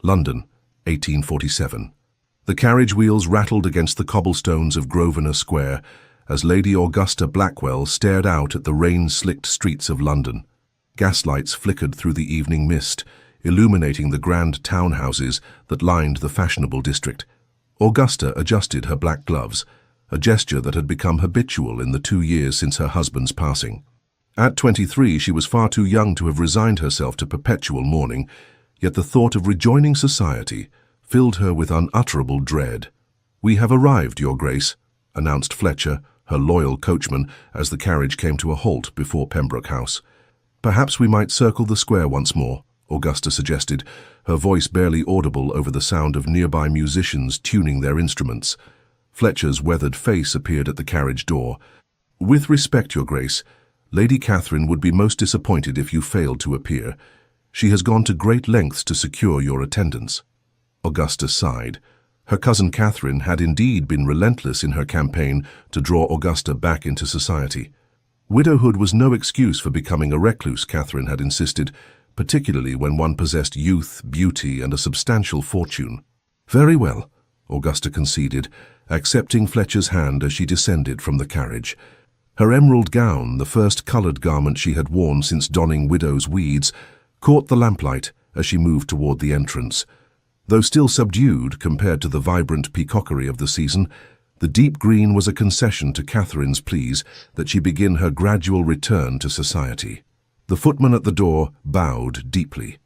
London, 1847. The carriage wheels rattled against the cobblestones of Grosvenor Square as Lady Augusta Blackwell stared out at the rain-slicked streets of London. Gaslights flickered through the evening mist, illuminating the grand townhouses that lined the fashionable district. Augusta adjusted her black gloves, a gesture that had become habitual in the 2 years since her husband's passing. At 23, she was far too young to have resigned herself to perpetual mourning, yet the thought of rejoining society filled her with unutterable dread. "We have arrived, Your Grace," announced Fletcher, her loyal coachman, as the carriage came to a halt before Pembroke House. "Perhaps we might circle the square once more," Augusta suggested, her voice barely audible over the sound of nearby musicians tuning their instruments. Fletcher's weathered face appeared at the carriage door. "With respect, Your Grace, Lady Catherine would be most disappointed if you failed to appear. She has gone to great lengths to secure your attendance." Augusta sighed. Her cousin Catherine had indeed been relentless in her campaign to draw Augusta back into society. Widowhood was no excuse for becoming a recluse, Catherine had insisted, particularly when one possessed youth, beauty, and a substantial fortune. "Very well," Augusta conceded, accepting Fletcher's hand as she descended from the carriage. Her emerald gown, the first coloured garment she had worn since donning widow's weeds, caught the lamplight as she moved toward the entrance. Though still subdued compared to the vibrant peacockery of the season, the deep green was a concession to Catherine's pleas that she begin her gradual return to society. The footman at the door bowed deeply.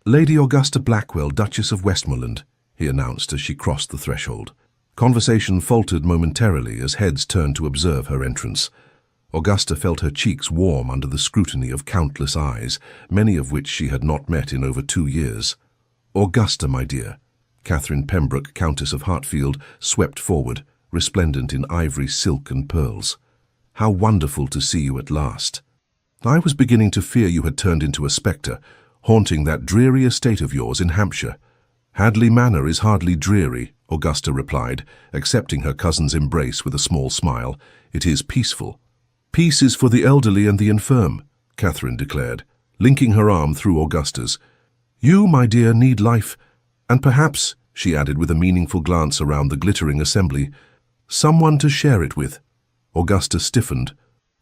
"Lady Augusta Blackwell, Duchess of Westmoreland," he announced as she crossed the threshold. Conversation faltered momentarily as heads turned to observe her entrance. Augusta felt her cheeks warm under the scrutiny of countless eyes, many of which she had not met in over 2 years. "Augusta, my dear," Catherine Pembroke, Countess of Hartfield, swept forward, resplendent in ivory, silk and pearls. "How wonderful to see you at last. I was beginning to fear you had turned into a spectre, haunting that dreary estate of yours in Hampshire." "Hadley Manor is hardly dreary," Augusta replied, accepting her cousin's embrace with a small smile. "It is peaceful." "Peace is for the elderly and the infirm," Catherine declared, linking her arm through Augusta's. "You, my dear, need life, and perhaps," she added with a meaningful glance around the glittering assembly, "someone to share it with." Augusta stiffened.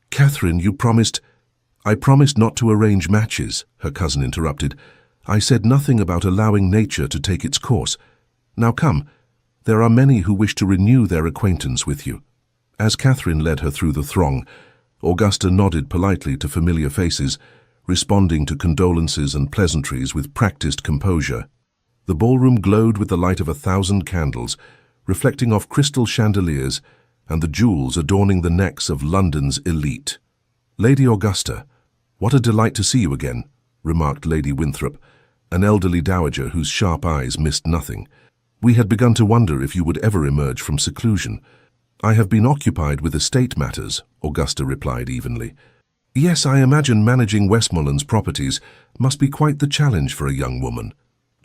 "Catherine, you promised—" "I promised not to arrange matches," her cousin interrupted. "I said nothing about allowing nature to take its course. Now come, there are many who wish to renew their acquaintance with you." As Catherine led her through the throng, Augusta nodded politely to familiar faces, responding to condolences and pleasantries with practiced composure. The ballroom glowed with the light of 1,000 candles, reflecting off crystal chandeliers and the jewels adorning the necks of London's elite. "Lady Augusta, what a delight to see you again," remarked Lady Winthrop, an elderly dowager whose sharp eyes missed nothing. "We had begun to wonder if you would ever emerge from seclusion." "I have been occupied with estate matters," Augusta replied evenly. "Yes, I imagine managing Westmoreland's properties must be quite the challenge for a young woman,"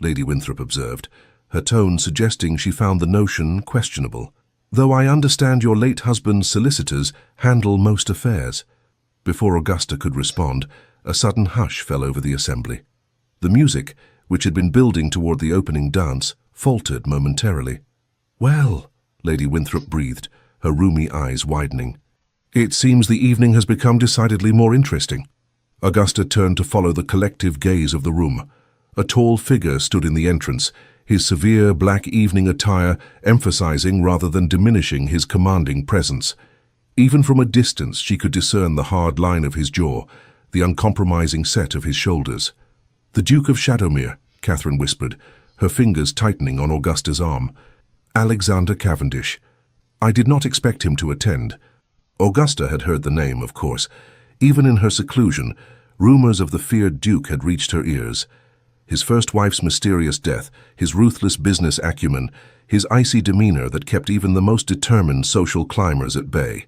Lady Winthrop observed, her tone suggesting she found the notion questionable. "Though I understand your late husband's solicitors handle most affairs." Before Augusta could respond, a sudden hush fell over the assembly. The music, which had been building toward the opening dance, faltered momentarily. "Well," Lady Winthrop breathed, her rheumy eyes widening. "It seems the evening has become decidedly more interesting." Augusta turned to follow the collective gaze of the room. A tall figure stood in the entrance, his severe black evening attire emphasizing rather than diminishing his commanding presence. Even from a distance she could discern the hard line of his jaw, the uncompromising set of his shoulders. "The Duke of Shadowmere," Catherine whispered, her fingers tightening on Augusta's arm. "Alexander Cavendish. I did not expect him to attend." Augusta had heard the name, of course. Even in her seclusion, rumors of the feared Duke had reached her ears. His first wife's mysterious death, his ruthless business acumen, his icy demeanor that kept even the most determined social climbers at bay.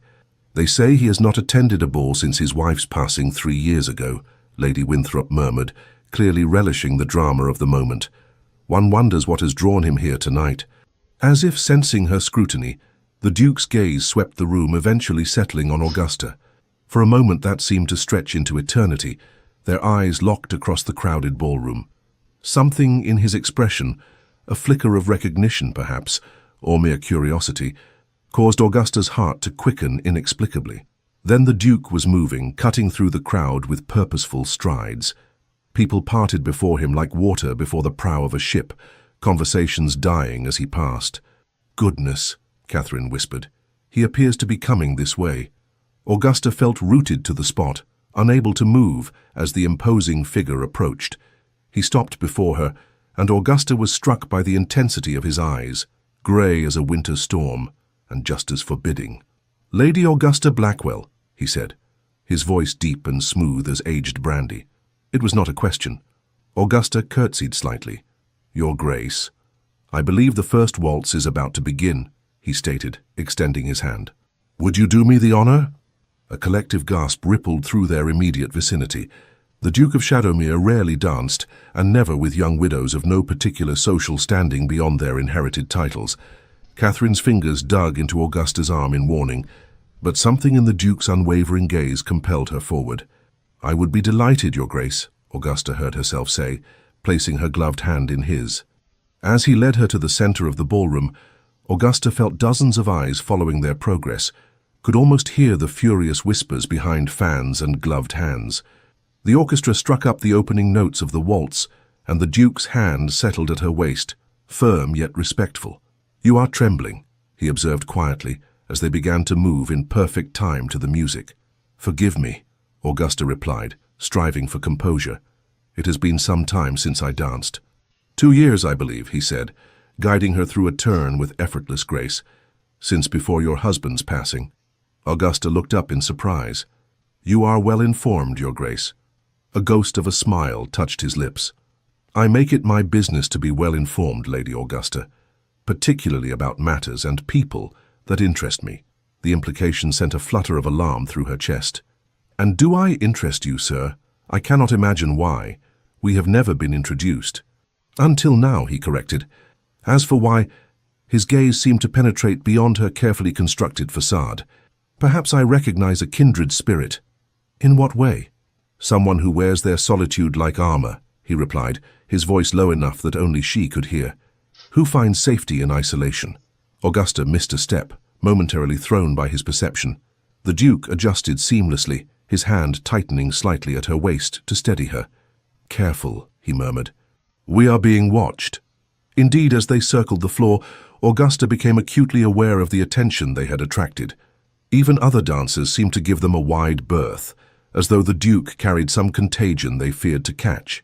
"They say he has not attended a ball since his wife's passing 3 years ago," Lady Winthrop murmured, clearly relishing the drama of the moment. "One wonders what has drawn him here tonight." As if sensing her scrutiny, the Duke's gaze swept the room, eventually settling on Augusta. For a moment that seemed to stretch into eternity, their eyes locked across the crowded ballroom. Something in his expression, A flicker of recognition, perhaps, or mere curiosity, caused Augusta's heart to quicken inexplicably. Then the Duke was moving, cutting through the crowd with purposeful strides. People parted before him like water before the prow of a ship, conversations dying as he passed. "Goodness," Catherine whispered. "He appears to be coming this way." Augusta felt rooted to the spot, unable to move as the imposing figure approached. He stopped before her, and Augusta was struck by the intensity of his eyes, grey as a winter storm, and just as forbidding. "Lady Augusta Blackwell," he said, his voice deep and smooth as aged brandy. It was not a question. Augusta curtsied slightly. "Your Grace, I believe the first waltz is about to begin," he stated, extending his hand. "Would you do me the honor?" A collective gasp rippled through their immediate vicinity. The Duke of Shadowmere rarely danced, and never with young widows of no particular social standing beyond their inherited titles. Catherine's fingers dug into Augusta's arm in warning, but something in the Duke's unwavering gaze compelled her forward. "I would be delighted, Your Grace," Augusta heard herself say, placing her gloved hand in his. As he led her to the center of the ballroom, Augusta felt dozens of eyes following their progress, could almost hear the furious whispers behind fans and gloved hands. The orchestra struck up the opening notes of the waltz, and the Duke's hand settled at her waist, firm yet respectful. "You are trembling," he observed quietly, as they began to move in perfect time to the music. "Forgive me," Augusta replied, striving for composure. "It has been some time since I danced." 2 years, I believe," he said, guiding her through a turn with effortless grace. "Since before your husband's passing." Augusta looked up in surprise. "You are well informed, Your Grace." A ghost of a smile touched his lips. "I make it my business to be well informed, Lady Augusta, particularly about matters and people that interest me." The implication sent a flutter of alarm through her chest. "And do I interest you, sir? I cannot imagine why. We have never been introduced." "Until now," he corrected. "As for why," his gaze seemed to penetrate beyond her carefully constructed facade. "Perhaps I recognize a kindred spirit." "In what way?" "Someone who wears their solitude like armor," he replied, his voice low enough that only she could hear. "Who finds safety in isolation." Augusta missed a step, momentarily thrown by his perception. The Duke adjusted seamlessly, his hand tightening slightly at her waist to steady her. "Careful," he murmured. "We are being watched." Indeed, as they circled the floor, Augusta became acutely aware of the attention they had attracted. Even other dancers seemed to give them a wide berth, as though the Duke carried some contagion they feared to catch.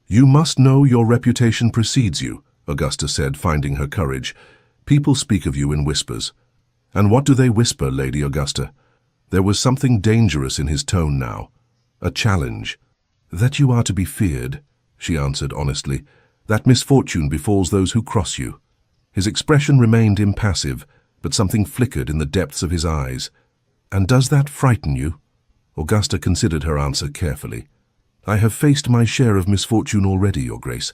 "You must know your reputation precedes you," Augusta said, finding her courage. "People speak of you in whispers." "And what do they whisper, Lady Augusta?" There was something dangerous in his tone now. A challenge. "That you are to be feared," she answered honestly. "That misfortune befalls those who cross you." His expression remained impassive, but something flickered in the depths of his eyes. "And does that frighten you?" Augusta considered her answer carefully. "I have faced my share of misfortune already, Your Grace.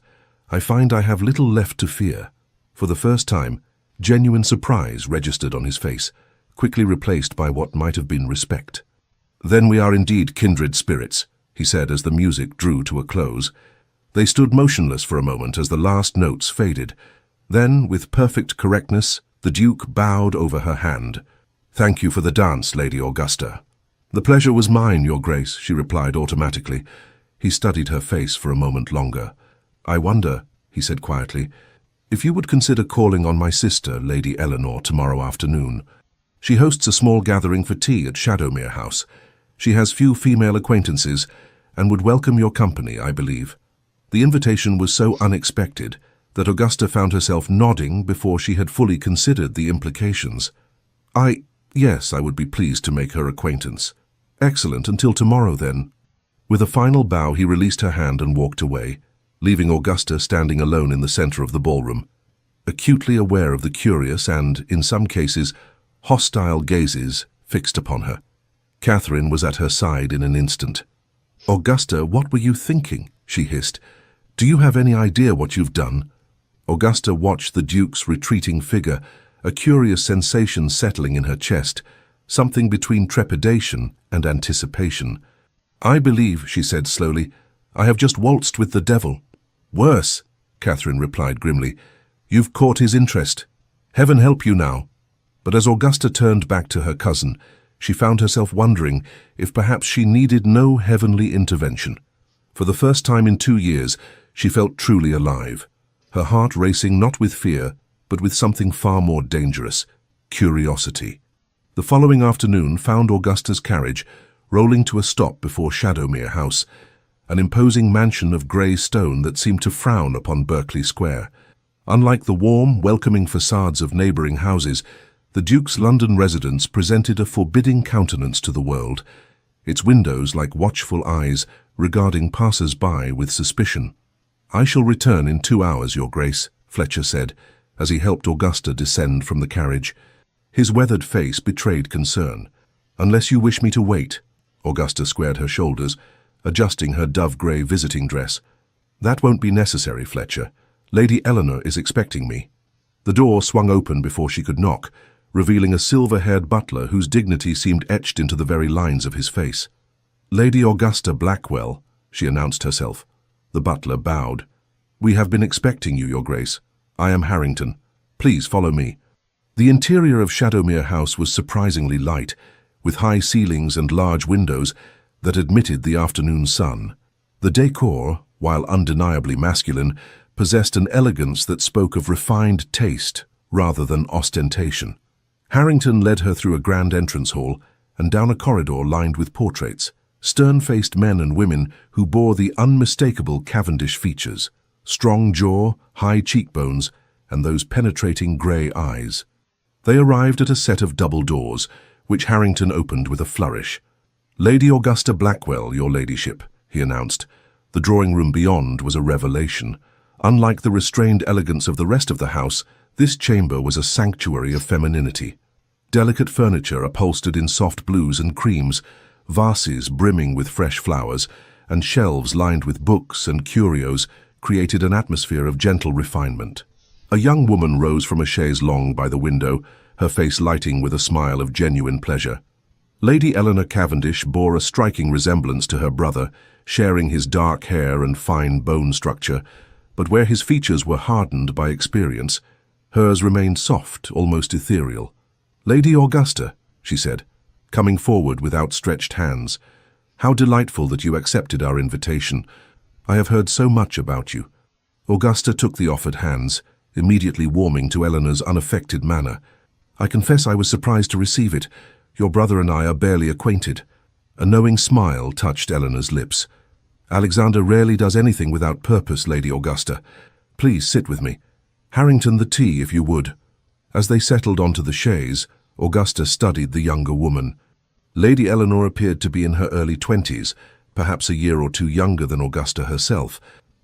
I find I have little left to fear." For the first time, genuine surprise registered on his face, quickly replaced by what might have been respect. "Then we are indeed kindred spirits," he said as the music drew to a close. They stood motionless for a moment as the last notes faded. Then, with perfect correctness, the Duke bowed over her hand. "Thank you for the dance, Lady Augusta." "The pleasure was mine, Your Grace," she replied automatically. He studied her face for a moment longer. "I wonder," he said quietly, "if you would consider calling on my sister, Lady Eleanor, tomorrow afternoon. She hosts a small gathering for tea at Shadowmere House. She has few female acquaintances, and would welcome your company, I believe." The invitation was so unexpected that Augusta found herself nodding before she had fully considered the implications. Yes, I would be pleased to make her acquaintance." "Excellent, until tomorrow then." With a final bow, he released her hand and walked away, leaving Augusta standing alone in the center of the ballroom, acutely aware of the curious and, in some cases, hostile gazes fixed upon her. Catherine was at her side in an instant. "Augusta, what were you thinking?" she hissed. "Do you have any idea what you've done?" Augusta watched the Duke's retreating figure, a curious sensation settling in her chest, something between trepidation and anticipation. "I believe," she said slowly, "I have just waltzed with the devil." "Worse," Catherine replied grimly. You've caught his interest. Heaven help you now." But as Augusta turned back to her cousin, she found herself wondering if perhaps she needed no heavenly intervention. For the first time in 2 years, she felt truly alive, her heart racing not with fear, but with something far more dangerous: curiosity. The following afternoon found Augusta's carriage rolling to a stop before Shadowmere House, an imposing mansion of grey stone that seemed to frown upon Berkeley Square. Unlike the warm, welcoming facades of neighbouring houses, the Duke's London residence presented a forbidding countenance to the world, its windows like watchful eyes regarding passers-by with suspicion. "I shall return in 2 hours, Your Grace," Fletcher said, as he helped Augusta descend from the carriage. His weathered face betrayed concern. "Unless you wish me to wait," Augusta squared her shoulders, adjusting her dove-grey visiting dress. "That won't be necessary, Fletcher. Lady Eleanor is expecting me." The door swung open before she could knock, revealing a silver-haired butler whose dignity seemed etched into the very lines of his face. "Lady Augusta Blackwell," she announced herself. The butler bowed. "We have been expecting you, Your Grace. I am Harrington. Please follow me." The interior of Shadowmere House was surprisingly light, with high ceilings and large windows that admitted the afternoon sun. The decor, while undeniably masculine, possessed an elegance that spoke of refined taste rather than ostentation. Harrington led her through a grand entrance hall and down a corridor lined with portraits, stern-faced men and women who bore the unmistakable Cavendish features: strong jaw, high cheekbones, and those penetrating grey eyes. They arrived at a set of double doors, which Harrington opened with a flourish. "Lady Augusta Blackwell, Your Ladyship," he announced. The drawing-room beyond was a revelation. Unlike the restrained elegance of the rest of the house, this chamber was a sanctuary of femininity. Delicate furniture upholstered in soft blues and creams, vases brimming with fresh flowers, and shelves lined with books and curios created an atmosphere of gentle refinement. A young woman rose from a chaise longue by the window, her face lighting with a smile of genuine pleasure. Lady Eleanor Cavendish bore a striking resemblance to her brother, sharing his dark hair and fine bone structure, but where his features were hardened by experience, hers remained soft, almost ethereal. "Lady Augusta," she said, coming forward with outstretched hands, "how delightful that you accepted our invitation. I have heard so much about you." Augusta took the offered hands, immediately warming to Eleanor's unaffected manner. "I confess I was surprised to receive it. Your brother and I are barely acquainted." A knowing smile touched Eleanor's lips. "Alexander rarely does anything without purpose, Lady Augusta. Please sit with me. Harrington, the tea, if you would." As they settled onto the chaise, Augusta studied the younger woman. Lady Eleanor appeared to be in her early 20s, perhaps a year or two younger than Augusta herself.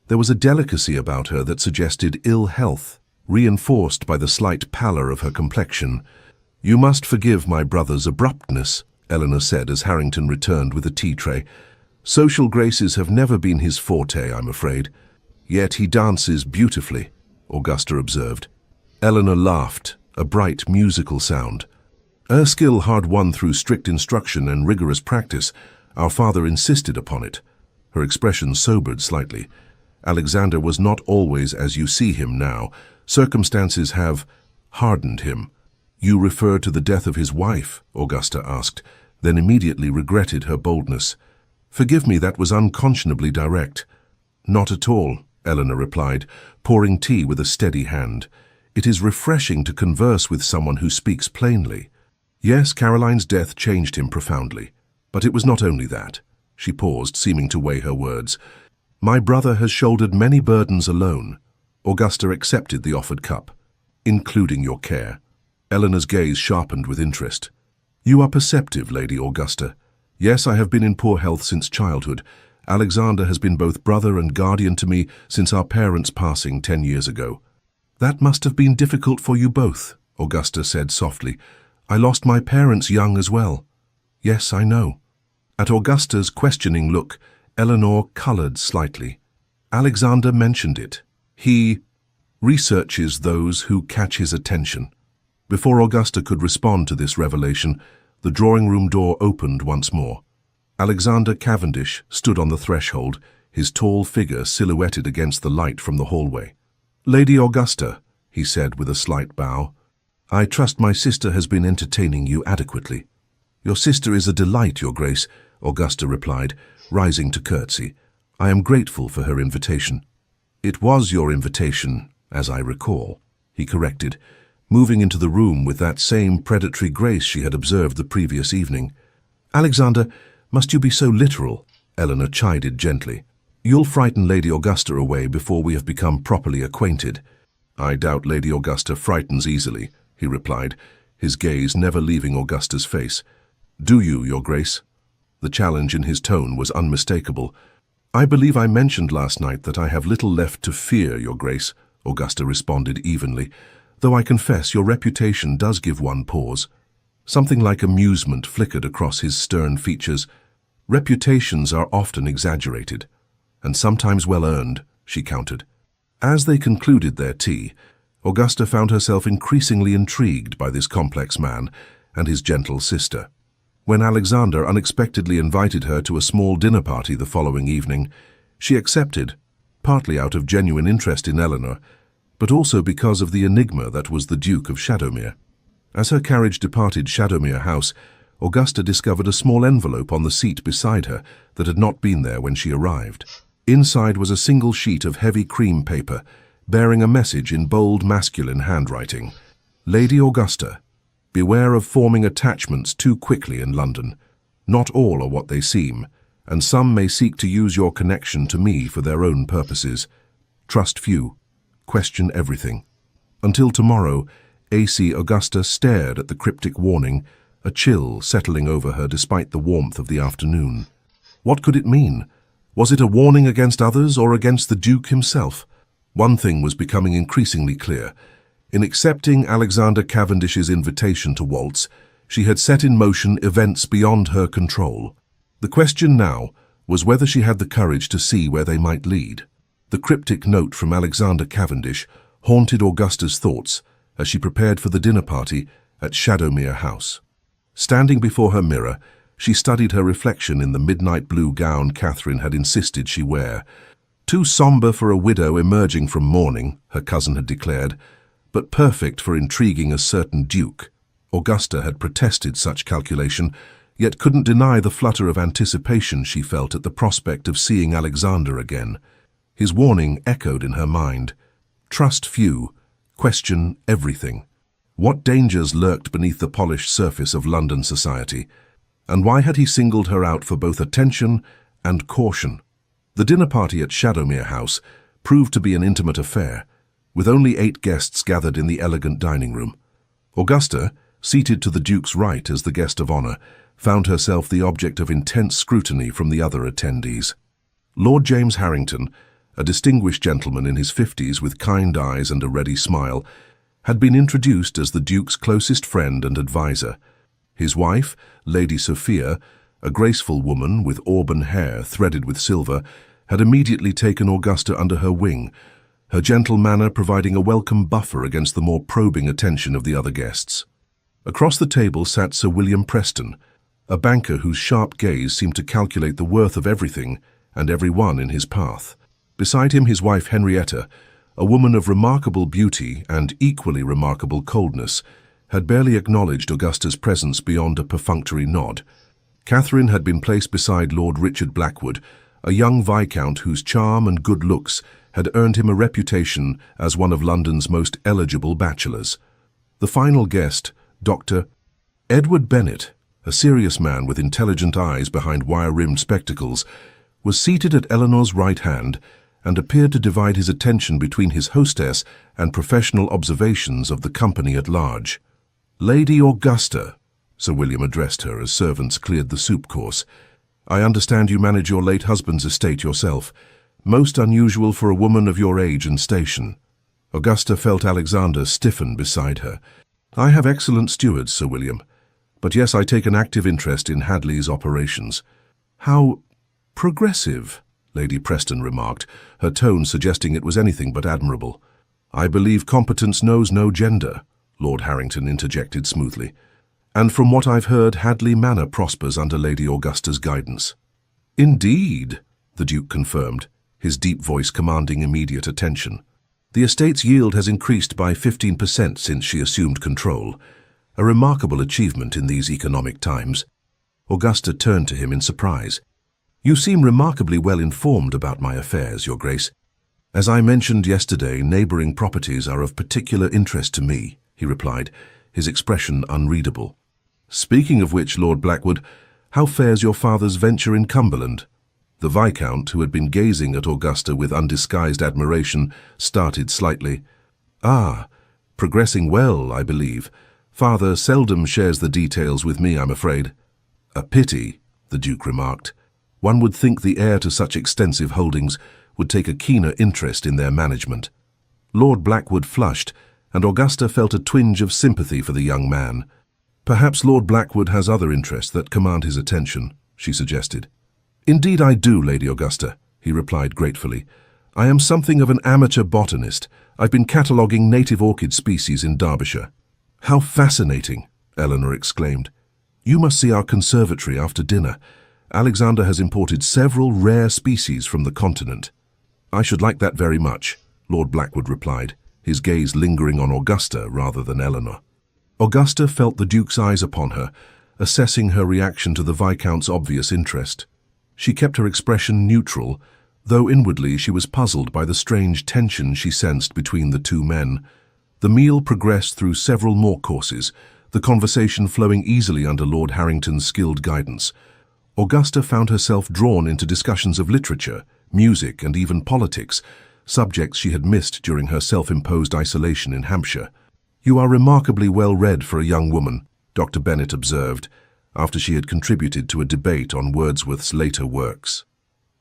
There was a delicacy about her that suggested ill health, reinforced by the slight pallor of her complexion. "You must forgive my brother's abruptness," Eleanor said as Harrington returned with a tea tray. "Social graces have never been his forte, I'm afraid." "Yet he dances beautifully," Augusta observed. Eleanor laughed, a bright musical sound. "Her skill hard won through strict instruction and rigorous practice. Our father insisted upon it." Her expression sobered slightly. "Alexander was not always as you see him now. Circumstances have hardened him." "You refer to the death of his wife?" Augusta asked, then immediately regretted her boldness. "Forgive me, that was unconscionably direct." "Not at all," Eleanor replied, pouring tea with a steady hand. "It is refreshing to converse with someone who speaks plainly. Yes, Caroline's death changed him profoundly. But it was not only that." She paused, seeming to weigh her words. "My brother has shouldered many burdens alone." Augusta accepted the offered cup. "Including your care." Eleanor's gaze sharpened with interest. "You are perceptive, Lady Augusta. Yes, I have been in poor health since childhood. Alexander has been both brother and guardian to me since our parents' passing 10 years ago." "That must have been difficult for you both," Augusta said softly. "I lost my parents young as well." "Yes, I know." At Augusta's questioning look, Eleanor coloured slightly. "Alexander mentioned it. He researches those who catch his attention." Before Augusta could respond to this revelation, the drawing-room door opened once more. Alexander Cavendish stood on the threshold, his tall figure silhouetted against the light from the hallway. "Lady Augusta," he said with a slight bow. "I trust my sister has been entertaining you adequately." "Your sister is a delight, Your Grace," Augusta replied, rising to curtsy. "I am grateful for her invitation." "It was your invitation, as I recall," he corrected, moving into the room with that same predatory grace she had observed the previous evening. "Alexander, must you be so literal?" Eleanor chided gently. "You'll frighten Lady Augusta away before we have become properly acquainted." "I doubt Lady Augusta frightens easily," he replied, his gaze never leaving Augusta's face. "Do you, Your Grace?" The challenge in his tone was unmistakable. "I believe I mentioned last night that I have little left to fear, Your Grace," Augusta responded evenly, "though I confess your reputation does give one pause." Something like amusement flickered across his stern features. "Reputations are often exaggerated, and sometimes well-earned," she countered. As they concluded their tea, Augusta found herself increasingly intrigued by this complex man and his gentle sister. When Alexander unexpectedly invited her to a small dinner party the following evening, she accepted, partly out of genuine interest in Eleanor, but also because of the enigma that was the Duke of Shadowmere. As her carriage departed Shadowmere House, Augusta discovered a small envelope on the seat beside her that had not been there when she arrived. Inside was a single sheet of heavy cream paper, bearing a message in bold masculine handwriting. "Lady Augusta, beware of forming attachments too quickly in London. Not all are what they seem, and some may seek to use your connection to me for their own purposes. Trust few. Question everything." Until tomorrow, AC Augusta stared at the cryptic warning, a chill settling over her despite the warmth of the afternoon. What could it mean? Was it a warning against others or against the Duke himself? One thing was becoming increasingly clear. In accepting Alexander Cavendish's invitation to Waltz, she had set in motion events beyond her control. The question now was whether she had the courage to see where they might lead. The cryptic note from Alexander Cavendish haunted Augusta's thoughts as she prepared for the dinner party at Shadowmere House. Standing before her mirror, she studied her reflection in the midnight blue gown Catherine had insisted she wear. Too somber for a widow emerging from mourning, her cousin had declared, but perfect for intriguing a certain duke. Augusta had protested such calculation, yet couldn't deny the flutter of anticipation she felt at the prospect of seeing Alexander again. His warning echoed in her mind. Trust few, question everything. What dangers lurked beneath the polished surface of London society? And why had he singled her out for both attention and caution? The dinner party at Shadowmere House proved to be an intimate affair, with only 8 guests gathered in the elegant dining room. Augusta, seated to the Duke's right as the guest of honor, found herself the object of intense scrutiny from the other attendees. Lord James Harrington, a distinguished gentleman in his 50s with kind eyes and a ready smile, had been introduced as the Duke's closest friend and advisor. His wife, Lady Sophia, a graceful woman with auburn hair threaded with silver, had immediately taken Augusta under her wing, her gentle manner providing a welcome buffer against the more probing attention of the other guests. Across the table sat Sir William Preston, a banker whose sharp gaze seemed to calculate the worth of everything and everyone in his path. Beside him his wife Henrietta, a woman of remarkable beauty and equally remarkable coldness, had barely acknowledged Augusta's presence beyond a perfunctory nod. Catherine had been placed beside Lord Richard Blackwood, a young viscount whose charm and good looks had earned him a reputation as one of London's most eligible bachelors. The final guest, Dr. Edward Bennet, a serious man with intelligent eyes behind wire-rimmed spectacles, was seated at Eleanor's right hand and appeared to divide his attention between his hostess and professional observations of the company at large. "Lady Augusta," Sir William addressed her as servants cleared the soup course, "I understand you manage your late husband's estate yourself. Most unusual for a woman of your age and station." Augusta felt Alexander stiffen beside her. "I have excellent stewards, Sir William, but yes, I take an active interest in Hadley's operations." "How progressive," Lady Preston remarked, her tone suggesting it was anything but admirable. "I believe competence knows no gender," Lord Harrington interjected smoothly. "And from what I've heard, Hadley Manor prospers under Lady Augusta's guidance." "Indeed," the Duke confirmed, his deep voice commanding immediate attention. The estate's yield has increased by 15% since she assumed control, a remarkable achievement in these economic times. Augusta turned to him in surprise. You seem remarkably well informed about my affairs, Your Grace. As I mentioned yesterday, neighboring properties are of particular interest to me, he replied, his expression unreadable. Speaking of which, Lord Blackwood, how fares your father's venture in Cumberland? The Viscount, who had been gazing at Augusta with undisguised admiration, started slightly. Ah, progressing well, I believe. Father seldom shares the details with me, I'm afraid. A pity, the Duke remarked. One would think the heir to such extensive holdings would take a keener interest in their management. Lord Blackwood flushed, and Augusta felt a twinge of sympathy for the young man. Perhaps Lord Blackwood has other interests that command his attention, she suggested. Indeed I do, Lady Augusta, he replied gratefully. I am something of an amateur botanist. I've been cataloguing native orchid species in Derbyshire. How fascinating, Eleanor exclaimed. You must see our conservatory after dinner. Alexander has imported several rare species from the continent. I should like that very much, Lord Blackwood replied, his gaze lingering on Augusta rather than Eleanor. Augusta felt the Duke's eyes upon her, assessing her reaction to the Viscount's obvious interest. She kept her expression neutral, though inwardly she was puzzled by the strange tension she sensed between the two men. The meal progressed through several more courses, the conversation flowing easily under Lord Harrington's skilled guidance. Augusta found herself drawn into discussions of literature, music, and even politics, subjects she had missed during her self-imposed isolation in Hampshire. You are remarkably well read for a young woman, Dr. Bennet observed, after she had contributed to a debate on Wordsworth's later works.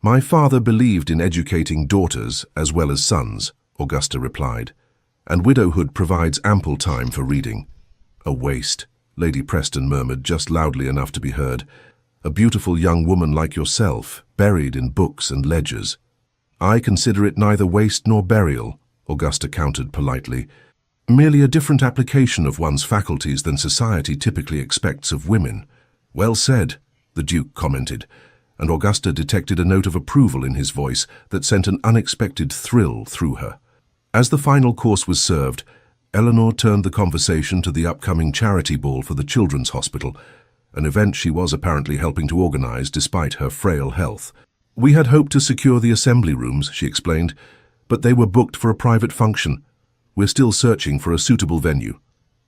My father believed in educating daughters as well as sons, Augusta replied, and widowhood provides ample time for reading. A waste, Lady Preston murmured just loudly enough to be heard. A beautiful young woman like yourself, buried in books and ledgers. I consider it neither waste nor burial, Augusta countered politely. Merely a different application of one's faculties than society typically expects of women. Well said, the Duke commented, and Augusta detected a note of approval in his voice that sent an unexpected thrill through her. As the final course was served, Eleanor turned the conversation to the upcoming charity ball for the Children's Hospital, an event she was apparently helping to organize despite her frail health. We had hoped to secure the assembly rooms, she explained, but they were booked for a private function. We're still searching for a suitable venue.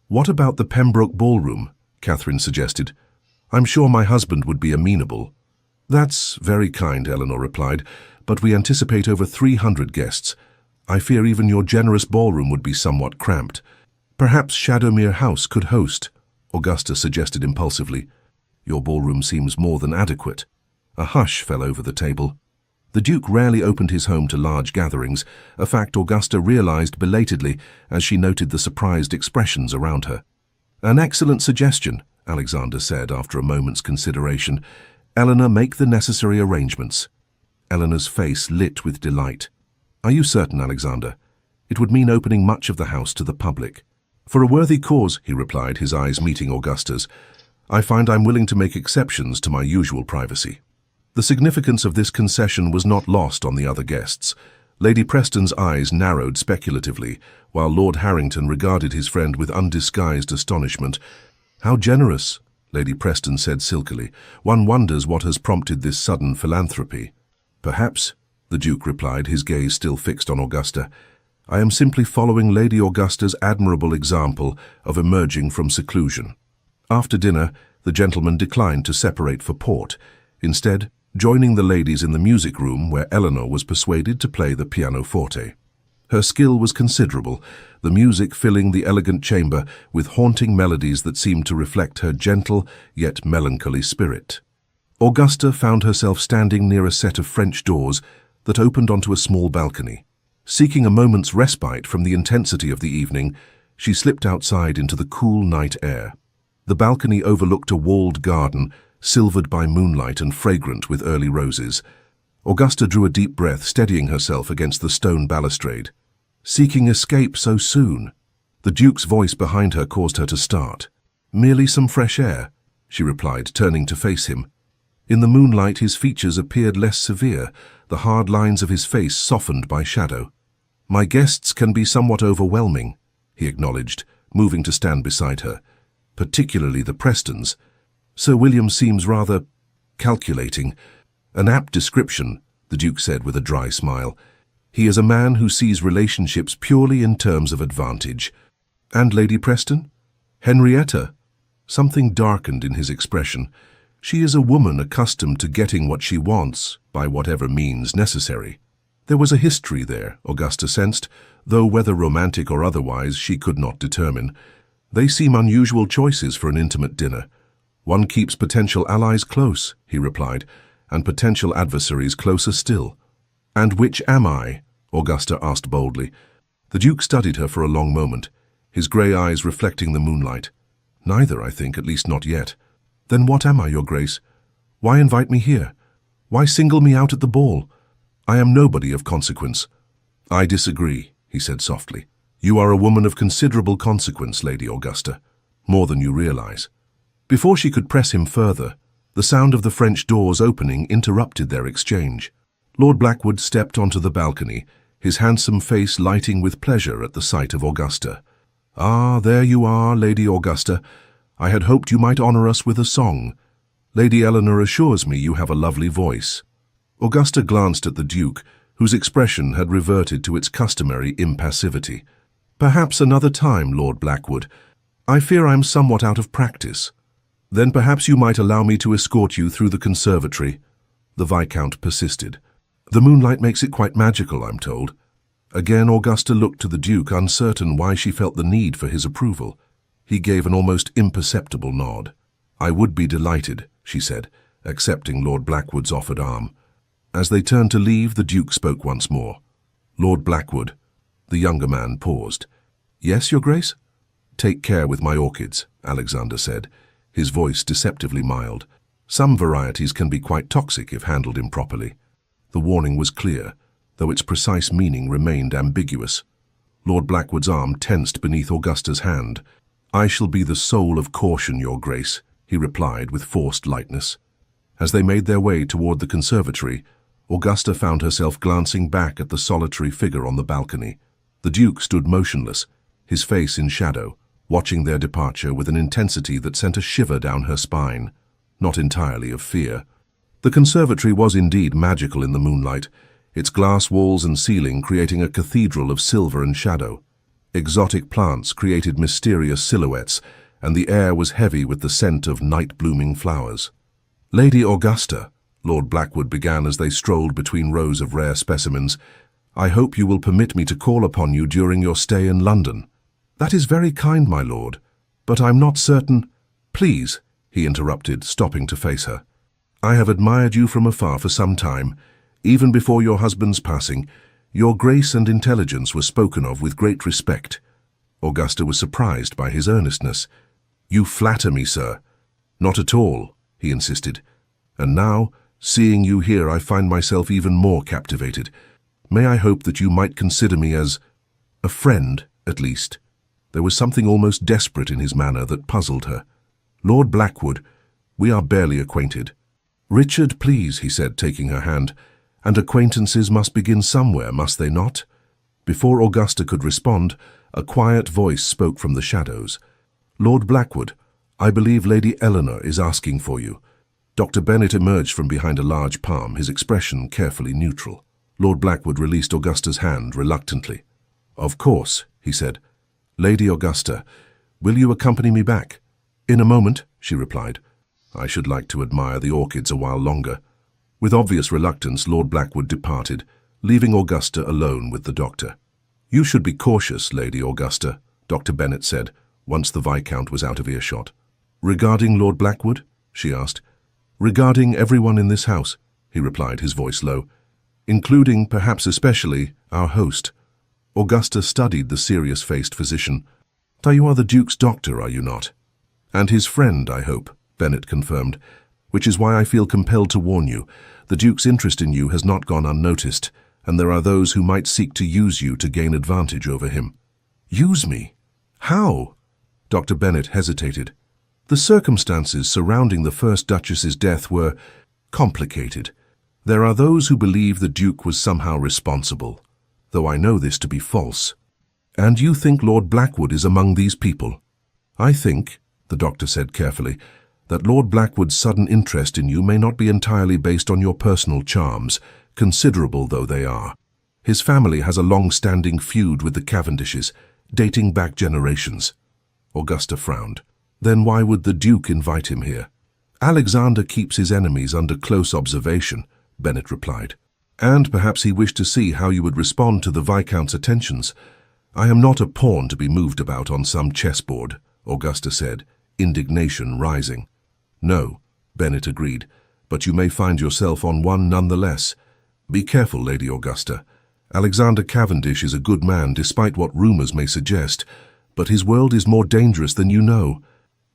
What about the Pembroke ballroom? Catherine suggested. I'm sure my husband would be amenable. That's very kind, Eleanor replied, but we anticipate over 300 guests. I fear even your generous ballroom would be somewhat cramped. Perhaps Shadowmere House could host, Augusta suggested impulsively. Your ballroom seems more than adequate. A hush fell over the table. The Duke rarely opened his home to large gatherings, a fact Augusta realized belatedly as she noted the surprised expressions around her. An excellent suggestion, Alexander said after a moment's consideration. Eleanor, make the necessary arrangements. Eleanor's face lit with delight. Are you certain, Alexander? It would mean opening much of the house to the public. For a worthy cause, he replied, his eyes meeting Augusta's. I find I'm willing to make exceptions to my usual privacy. The significance of this concession was not lost on the other guests. Lady Preston's eyes narrowed speculatively, while Lord Harrington regarded his friend with undisguised astonishment. How generous, Lady Preston said silkily. One wonders what has prompted this sudden philanthropy. Perhaps, the Duke replied, his gaze still fixed on Augusta. I am simply following Lady Augusta's admirable example of emerging from seclusion. After dinner, the gentlemen declined to separate for port, instead joining the ladies in the music room where Eleanor was persuaded to play the pianoforte. Her skill was considerable, the music filling the elegant chamber with haunting melodies that seemed to reflect her gentle yet melancholy spirit. Augusta found herself standing near a set of French doors that opened onto a small balcony. Seeking a moment's respite from the intensity of the evening, she slipped outside into the cool night air. The balcony overlooked a walled garden, silvered by moonlight and fragrant with early roses. Augusta drew a deep breath, steadying herself against the stone balustrade. Seeking escape so soon? The Duke's voice behind her caused her to start. Merely some fresh air, she replied, turning to face him. In the moonlight his features appeared less severe, the hard lines of his face softened by shadow. My guests can be somewhat overwhelming, he acknowledged, moving to stand beside her. Particularly the Prestons. Sir William seems rather calculating. An apt description, the Duke said with a dry smile. He is a man who sees relationships purely in terms of advantage. And Lady Preston? Henrietta? Something darkened in his expression. She is a woman accustomed to getting what she wants, by whatever means necessary. There was a history there, Augusta sensed, though whether romantic or otherwise she could not determine. They seem unusual choices for an intimate dinner. One keeps potential allies close, he replied, and potential adversaries closer still. And which am I? Augusta asked boldly. The Duke studied her for a long moment, his grey eyes reflecting the moonlight. Neither, I think, at least not yet. Then what am I, Your Grace? Why invite me here? Why single me out at the ball? I am nobody of consequence. I disagree, he said softly. You are a woman of considerable consequence, Lady Augusta, more than you realize. Before she could press him further, the sound of the French doors opening interrupted their exchange. Lord Blackwood stepped onto the balcony, his handsome face lighting with pleasure at the sight of Augusta. Ah, there you are, Lady Augusta. I had hoped you might honor us with a song. Lady Eleanor assures me you have a lovely voice. Augusta glanced at the Duke, whose expression had reverted to its customary impassivity. Perhaps another time, Lord Blackwood. I fear I'm somewhat out of practice. Then perhaps you might allow me to escort you through the conservatory. The Viscount persisted. The moonlight makes it quite magical, I'm told. Again Augusta looked to the Duke, uncertain why she felt the need for his approval. He gave an almost imperceptible nod. I would be delighted, she said, accepting Lord Blackwood's offered arm. As they turned to leave, the Duke spoke once more. Lord Blackwood. The younger man paused. Yes, Your Grace? Take care with my orchids, Alexander said, his voice deceptively mild. Some varieties can be quite toxic if handled improperly. The warning was clear, though its precise meaning remained ambiguous. Lord Blackwood's arm tensed beneath Augusta's hand. I shall be the soul of caution, Your Grace, he replied with forced lightness. As they made their way toward the conservatory, Augusta found herself glancing back at the solitary figure on the balcony. The Duke stood motionless, his face in shadow, watching their departure with an intensity that sent a shiver down her spine, not entirely of fear. The conservatory was indeed magical in the moonlight, its glass walls and ceiling creating a cathedral of silver and shadow. Exotic plants created mysterious silhouettes, and the air was heavy with the scent of night-blooming flowers. Lady Augusta, Lord Blackwood began as they strolled between rows of rare specimens, I hope you will permit me to call upon you during your stay in London. That is very kind, my lord, but I'm not certain— Please, he interrupted, stopping to face her. I have admired you from afar for some time. Even before your husband's passing, your grace and intelligence were spoken of with great respect. Augusta was surprised by his earnestness. You flatter me, sir. Not at all, he insisted. And now, seeing you here, I find myself even more captivated. May I hope that you might consider me as a friend, at least? There was something almost desperate in his manner that puzzled her. Lord Blackwood, we are barely acquainted. Richard, please, he said, taking her hand. And acquaintances must begin somewhere, must they not? Before Augusta could respond, a quiet voice spoke from the shadows. Lord Blackwood, I believe Lady Eleanor is asking for you. Dr. Bennet emerged from behind a large palm, his expression carefully neutral. Lord Blackwood released Augusta's hand reluctantly. Of course, he said. Lady Augusta, will you accompany me back? In a moment, she replied. I should like to admire the orchids a while longer. With obvious reluctance, Lord Blackwood departed, leaving Augusta alone with the doctor. You should be cautious, Lady Augusta, Dr. Bennet said, once the Viscount was out of earshot. Regarding Lord Blackwood? She asked. Regarding everyone in this house, he replied, his voice low, including, perhaps especially, our host. Augusta studied the serious-faced physician. You are the Duke's doctor, are you not? And his friend, I hope, Bennet confirmed, which is why I feel compelled to warn you. The Duke's interest in you has not gone unnoticed, and there are those who might seek to use you to gain advantage over him. Use me? How? Dr. Bennet hesitated. The circumstances surrounding the first Duchess's death were complicated. There are those who believe the Duke was somehow responsible. though I know this to be false. And you think Lord Blackwood is among these people? I think, the doctor said carefully, that Lord Blackwood's sudden interest in you may not be entirely based on your personal charms, considerable though they are. His family has a long-standing feud with the Cavendishes, dating back generations. Augusta frowned. Then why would the Duke invite him here? Alexander keeps his enemies under close observation, Bennet replied. And perhaps he wished to see how you would respond to the Viscount's attentions. I am not a pawn to be moved about on some chessboard, Augusta said, indignation rising. No, Bennet agreed, but you may find yourself on one nonetheless. Be careful, Lady Augusta. Alexander Cavendish is a good man despite what rumors may suggest, but his world is more dangerous than you know.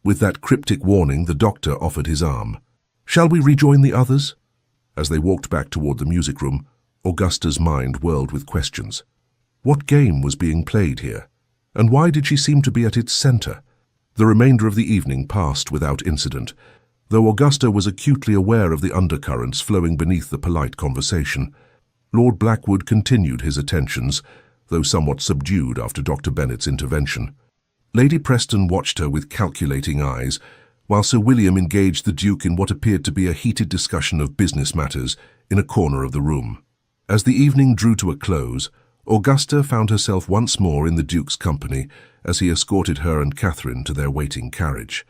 With that cryptic warning, the doctor offered his arm. Shall we rejoin the others? As they walked back toward the music room, Augusta's mind whirled with questions. What game was being played here? And why did she seem to be at its center? The remainder of the evening passed without incident, though Augusta was acutely aware of the undercurrents flowing beneath the polite conversation. Lord Blackwood continued his attentions, though somewhat subdued after Dr. Bennet's intervention. Lady Preston watched her with calculating eyes, while Sir William engaged the Duke in what appeared to be a heated discussion of business matters in a corner of the room. As the evening drew to a close, Augusta found herself once more in the Duke's company as he escorted her and Catherine to their waiting carriage.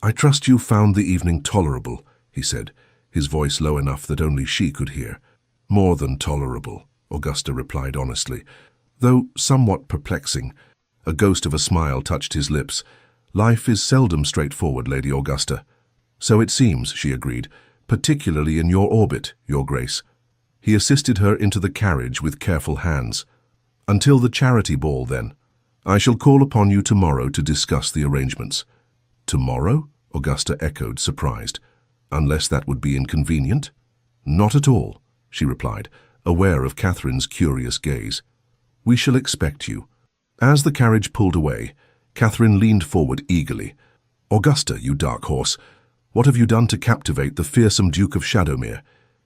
I trust you found the evening tolerable, he said, his voice low enough that only she could hear. More than tolerable, Augusta replied honestly, though somewhat perplexing. A ghost of a smile touched his lips. Life is seldom straightforward, Lady Augusta. So it seems, she agreed, particularly in your orbit, Your Grace. He assisted her into the carriage with careful hands. Until the charity ball, then. I shall call upon you tomorrow to discuss the arrangements. Tomorrow? Augusta echoed, surprised. Unless that would be inconvenient? Not at all, she replied, aware of Catherine's curious gaze. We shall expect you. As the carriage pulled away, Catherine leaned forward eagerly. Augusta, you dark horse, what have you done to captivate the fearsome Duke of Shadowmere?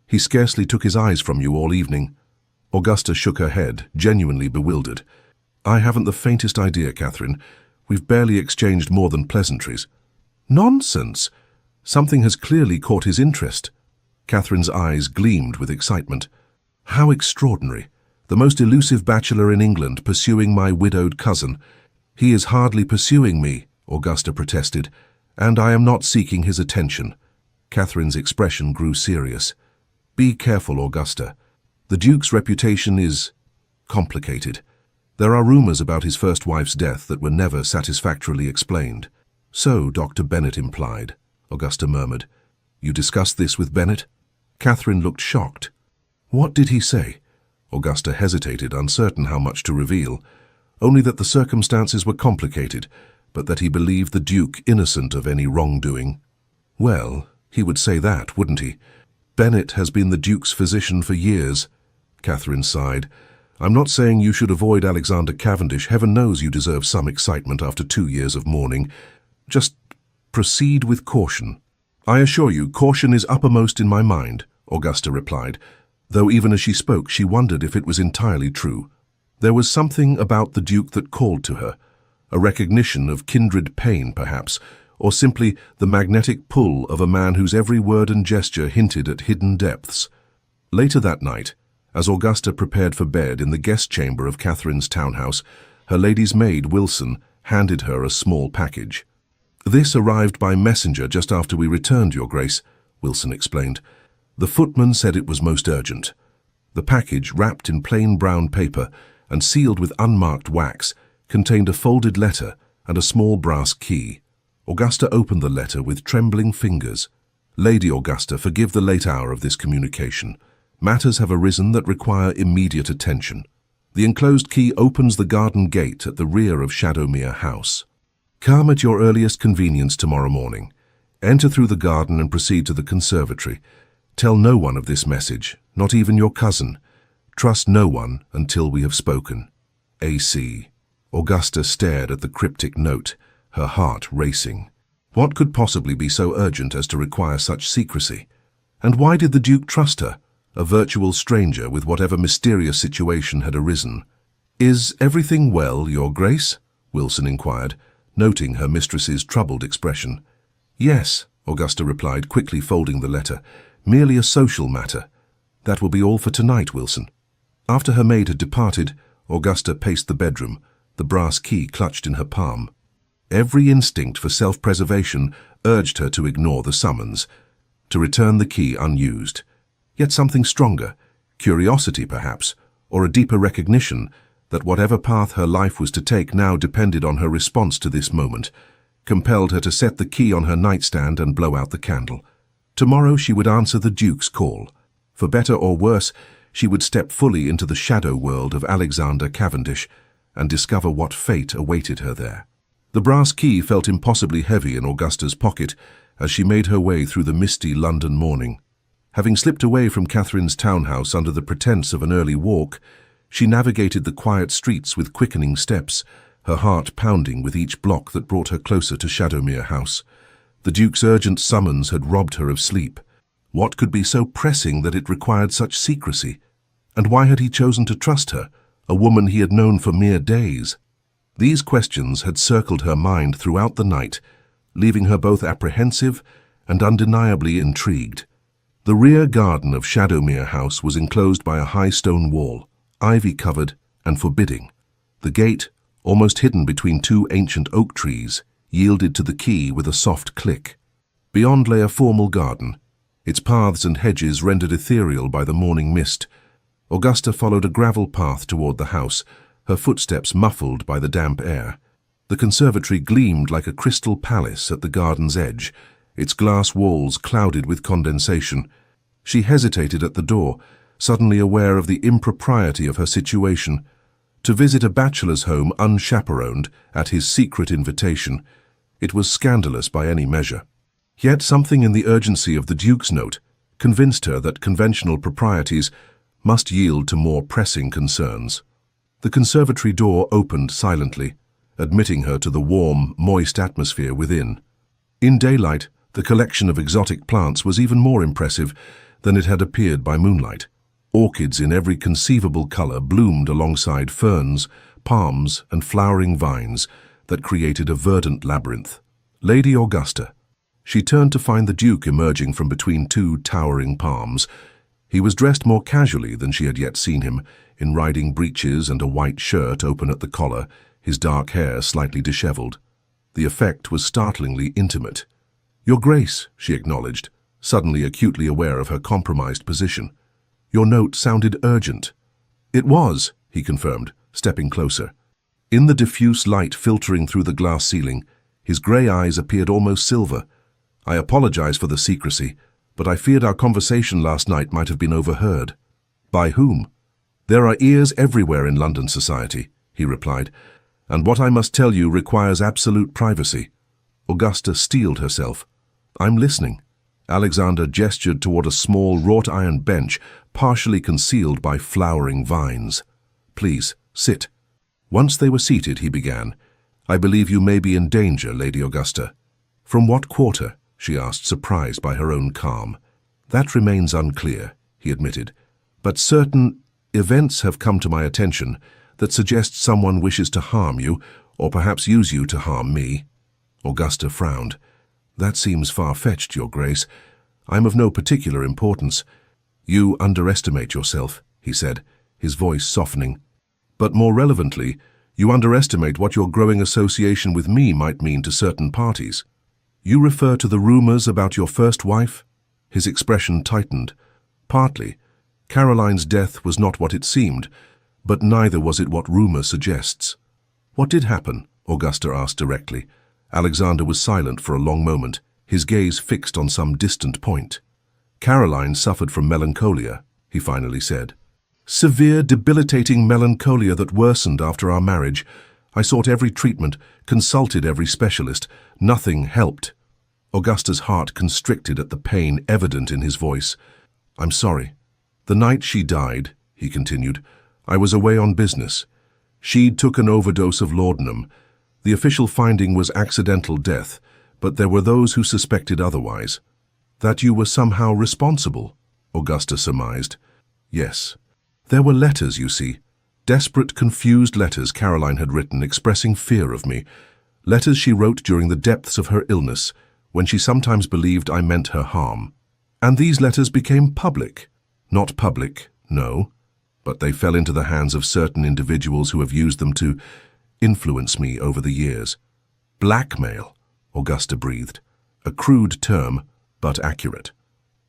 He scarcely took his eyes from you all evening. Augusta shook her head, genuinely bewildered. I haven't the faintest idea, Catherine. We've barely exchanged more than pleasantries. Nonsense! Something has clearly caught his interest. Catherine's eyes gleamed with excitement. How extraordinary! The most elusive bachelor in England pursuing my widowed cousin. He is hardly pursuing me, Augusta protested, and I am not seeking his attention. Catherine's expression grew serious. Be careful, Augusta. The Duke's reputation is complicated. There are rumors about his first wife's death that were never satisfactorily explained. So, Dr. Bennet implied, Augusta murmured. You discussed this with Bennet? Catherine looked shocked. What did he say? Augusta hesitated, uncertain how much to reveal. Only that the circumstances were complicated, but that he believed the Duke innocent of any wrongdoing. Well, he would say that, wouldn't he? Bennet has been the Duke's physician for years. Catherine sighed. I'm not saying you should avoid Alexander Cavendish. Heaven knows you deserve some excitement after 2 years of mourning. Just proceed with caution. I assure you, caution is uppermost in my mind, Augusta replied, though even as she spoke she wondered if it was entirely true. There was something about the Duke that called to her, a recognition of kindred pain perhaps, or simply the magnetic pull of a man whose every word and gesture hinted at hidden depths. Later that night, as Augusta prepared for bed in the guest chamber of Catherine's townhouse, her lady's maid, Wilson, handed her a small package. This arrived by messenger just after we returned, Your Grace, Wilson explained. The footman said it was most urgent. The package, wrapped in plain brown paper and sealed with unmarked wax, contained a folded letter and a small brass key. Augusta opened the letter with trembling fingers. Lady Augusta, forgive the late hour of this communication. Matters have arisen that require immediate attention. The enclosed key opens the garden gate at the rear of Shadowmere House. Come at your earliest convenience tomorrow morning. Enter through the garden and proceed to the conservatory. Tell no one of this message, not even your cousin. Trust no one until we have spoken. A.C. Augusta stared at the cryptic note, her heart racing. What could possibly be so urgent as to require such secrecy? And why did the Duke trust her? a virtual stranger with whatever mysterious situation had arisen. "Is everything well, Your Grace?" Wilson inquired, noting her mistress's troubled expression. "Yes," Augusta replied, quickly folding the letter. "Merely a social matter. That will be all for tonight, Wilson." After her maid had departed, Augusta paced the bedroom, the brass key clutched in her palm. Every instinct for self-preservation urged her to ignore the summons, to return the key unused. Yet something stronger, curiosity perhaps, or a deeper recognition that whatever path her life was to take now depended on her response to this moment, compelled her to set the key on her nightstand and blow out the candle. Tomorrow she would answer the Duke's call. For better or worse, she would step fully into the shadow world of Alexander Cavendish and discover what fate awaited her there. The brass key felt impossibly heavy in Augusta's pocket as she made her way through the misty London morning. Having slipped away from Catherine's townhouse under the pretense of an early walk, she navigated the quiet streets with quickening steps, her heart pounding with each block that brought her closer to Shadowmere House. The Duke's urgent summons had robbed her of sleep. What could be so pressing that it required such secrecy? And why had he chosen to trust her, a woman he had known for mere days? These questions had circled her mind throughout the night, leaving her both apprehensive and undeniably intrigued. The rear garden of Shadowmere House was enclosed by a high stone wall, ivy-covered and forbidding. The gate, almost hidden between two ancient oak trees, yielded to the key with a soft click. Beyond lay a formal garden, its paths and hedges rendered ethereal by the morning mist. Augusta followed a gravel path toward the house, her footsteps muffled by the damp air. The conservatory gleamed like a crystal palace at the garden's edge, its glass walls clouded with condensation. She hesitated at the door, suddenly aware of the impropriety of her situation. To visit a bachelor's home unchaperoned at his secret invitation, it was scandalous by any measure. Yet something in the urgency of the Duke's note convinced her that conventional proprieties must yield to more pressing concerns. The conservatory door opened silently, admitting her to the warm, moist atmosphere within. In daylight, the collection of exotic plants was even more impressive than it had appeared by moonlight. Orchids in every conceivable color bloomed alongside ferns, palms, and flowering vines that created a verdant labyrinth. Lady Augusta. She turned to find the Duke emerging from between two towering palms. He was dressed more casually than she had yet seen him, in riding breeches and a white shirt open at the collar, his dark hair slightly disheveled. The effect was startlingly intimate. "Your Grace," she acknowledged, suddenly acutely aware of her compromised position. "Your note sounded urgent." "It was," he confirmed, stepping closer. In the diffuse light filtering through the glass ceiling, his grey eyes appeared almost silver. "I apologize for the secrecy, but I feared our conversation last night might have been overheard." "By whom?" "There are ears everywhere in London society," he replied, "and what I must tell you requires absolute privacy." Augusta steeled herself. "I'm listening." Alexander gestured toward a small wrought-iron bench, partially concealed by flowering vines. "Please, sit." Once they were seated, he began. "I believe you may be in danger, Lady Augusta." "From what quarter?" she asked, surprised by her own calm. "That remains unclear," he admitted, "but certain events have come to my attention that suggest someone wishes to harm you, or perhaps use you to harm me." Augusta frowned. "That seems far-fetched, Your Grace. I'm of no particular importance." "You underestimate yourself," he said, his voice softening. "But more relevantly, you underestimate what your growing association with me might mean to certain parties." "You refer to the rumors about your first wife?" His expression tightened. "Partly. Caroline's death was not what it seemed, but neither was it what rumor suggests." "What did happen?" Augusta asked directly. Alexander was silent for a long moment, his gaze fixed on some distant point. "Caroline suffered from melancholia," he finally said. "Severe, debilitating melancholia that worsened after our marriage. I sought every treatment, consulted every specialist. Nothing helped." Augusta's heart constricted at the pain evident in his voice. "I'm sorry. The night she died," he continued, "I was away on business. She took an overdose of laudanum. The official finding was accidental death, but there were those who suspected otherwise." "That you were somehow responsible?" Augusta surmised. Yes. There were letters, you see. Desperate, confused letters Caroline had written expressing fear of me. Letters she wrote during the depths of her illness, when she sometimes believed I meant her harm. And these letters became public. Not public, no, but they fell into the hands of certain individuals who have used them to influence me over the years. Blackmail, Augusta breathed. A crude term, but accurate.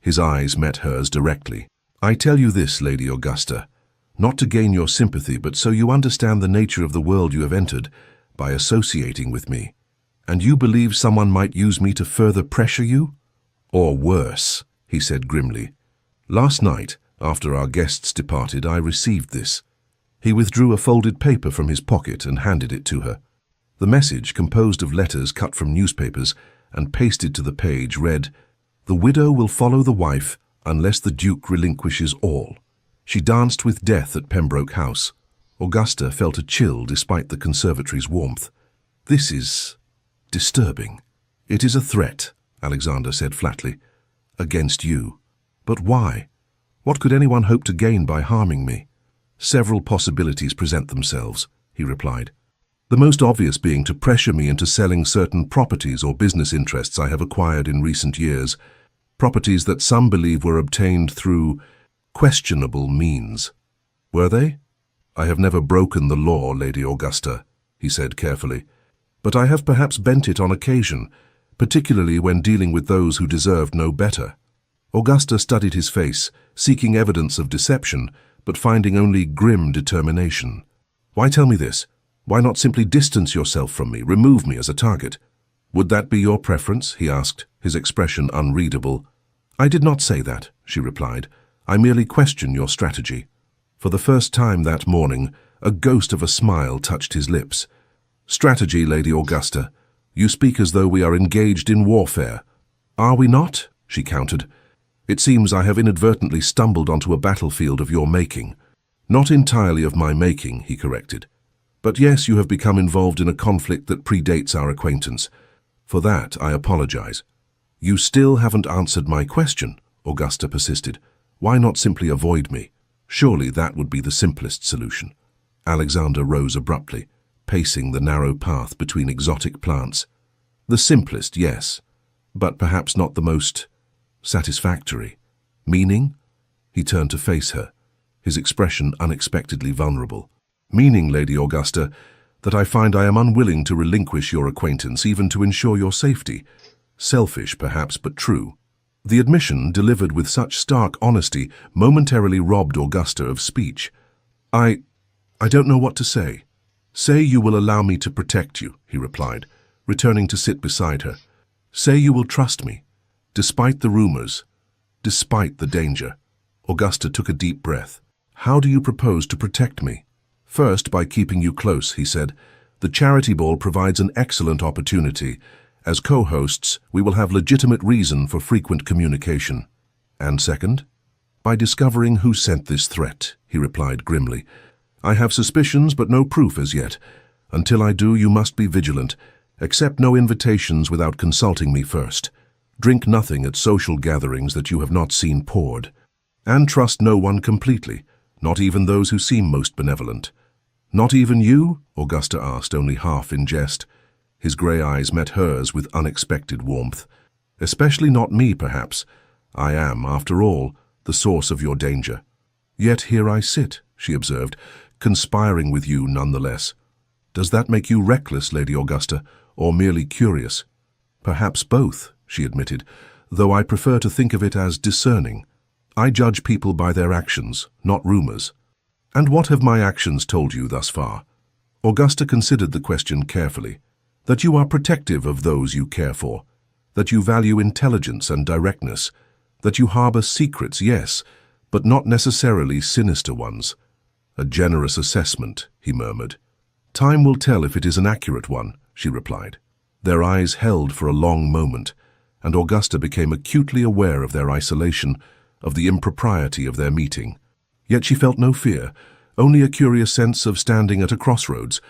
His eyes met hers directly. I tell you this, Lady Augusta, not to gain your sympathy, but so you understand the nature of the world you have entered by associating with me. And you believe someone might use me to further pressure you? Or worse, he said grimly. Last night, after our guests departed, I received this. He withdrew a folded paper from his pocket and handed it to her. The message, composed of letters cut from newspapers and pasted to the page, read, "The widow will follow the wife unless the Duke relinquishes all. She danced with death at Pembroke House." Augusta felt a chill despite the conservatory's warmth. "This is disturbing." "It is a threat," Alexander said flatly. "Against you. But why? What could anyone hope to gain by harming me?" "Several possibilities present themselves," he replied. "The most obvious being to pressure me into selling certain properties or business interests I have acquired in recent years, properties that some believe were obtained through questionable means." "Were they?" "I have never broken the law, Lady Augusta," he said carefully, "but I have perhaps bent it on occasion, particularly when dealing with those who deserved no better." Augusta studied his face, seeking evidence of deception, but finding only grim determination. "Why tell me this? Why not simply distance yourself from me, remove me as a target?" "Would that be your preference?" he asked, his expression unreadable. "I did not say that," she replied. "I merely question your strategy." For the first time that morning, a ghost of a smile touched his lips. "Strategy, Lady Augusta. You speak as though we are engaged in warfare." "Are we not?" she countered. "It seems I have inadvertently stumbled onto a battlefield of your making." "Not entirely of my making," he corrected. "But yes, you have become involved in a conflict that predates our acquaintance. For that, I apologize." "You still haven't answered my question," Augusta persisted. "Why not simply avoid me? Surely that would be the simplest solution." Alexander rose abruptly, pacing the narrow path between exotic plants. "The simplest, yes, but perhaps not the most satisfactory. Meaning?" He turned to face her, his expression unexpectedly vulnerable. "Meaning, Lady Augusta, that I find I am unwilling to relinquish your acquaintance even to ensure your safety. Selfish, perhaps, but true." The admission, delivered with such stark honesty, momentarily robbed Augusta of speech. I don't know what to say." "Say you will allow me to protect you," he replied, returning to sit beside her. "Say you will trust me, despite the rumors, despite the danger." Augusta took a deep breath. "How do you propose to protect me?" "First, by keeping you close," he said. "The charity ball provides an excellent opportunity. As co-hosts, we will have legitimate reason for frequent communication." "And second?" "By discovering who sent this threat," he replied grimly. "I have suspicions, but no proof as yet. Until I do, you must be vigilant. Accept no invitations without consulting me first. Drink nothing at social gatherings that you have not seen poured. And trust no one completely, not even those who seem most benevolent." "Not even you?" Augusta asked, only half in jest. His grey eyes met hers with unexpected warmth. "Especially not me, perhaps. I am, after all, the source of your danger." "Yet here I sit," she observed, "conspiring with you nonetheless. Does that make you reckless, Lady Augusta, or merely curious?" "Perhaps both," she admitted, "though I prefer to think of it as discerning. I judge people by their actions, not rumors." "And what have my actions told you thus far?" Augusta considered the question carefully. "That you are protective of those you care for, that you value intelligence and directness, that you harbor secrets, yes, but not necessarily sinister ones." "A generous assessment," he murmured. "Time will tell if it is an accurate one," she replied. Their eyes held for a long moment, and Augusta became acutely aware of their isolation, of the impropriety of their meeting. Yet she felt no fear, only a curious sense of standing at a crossroads,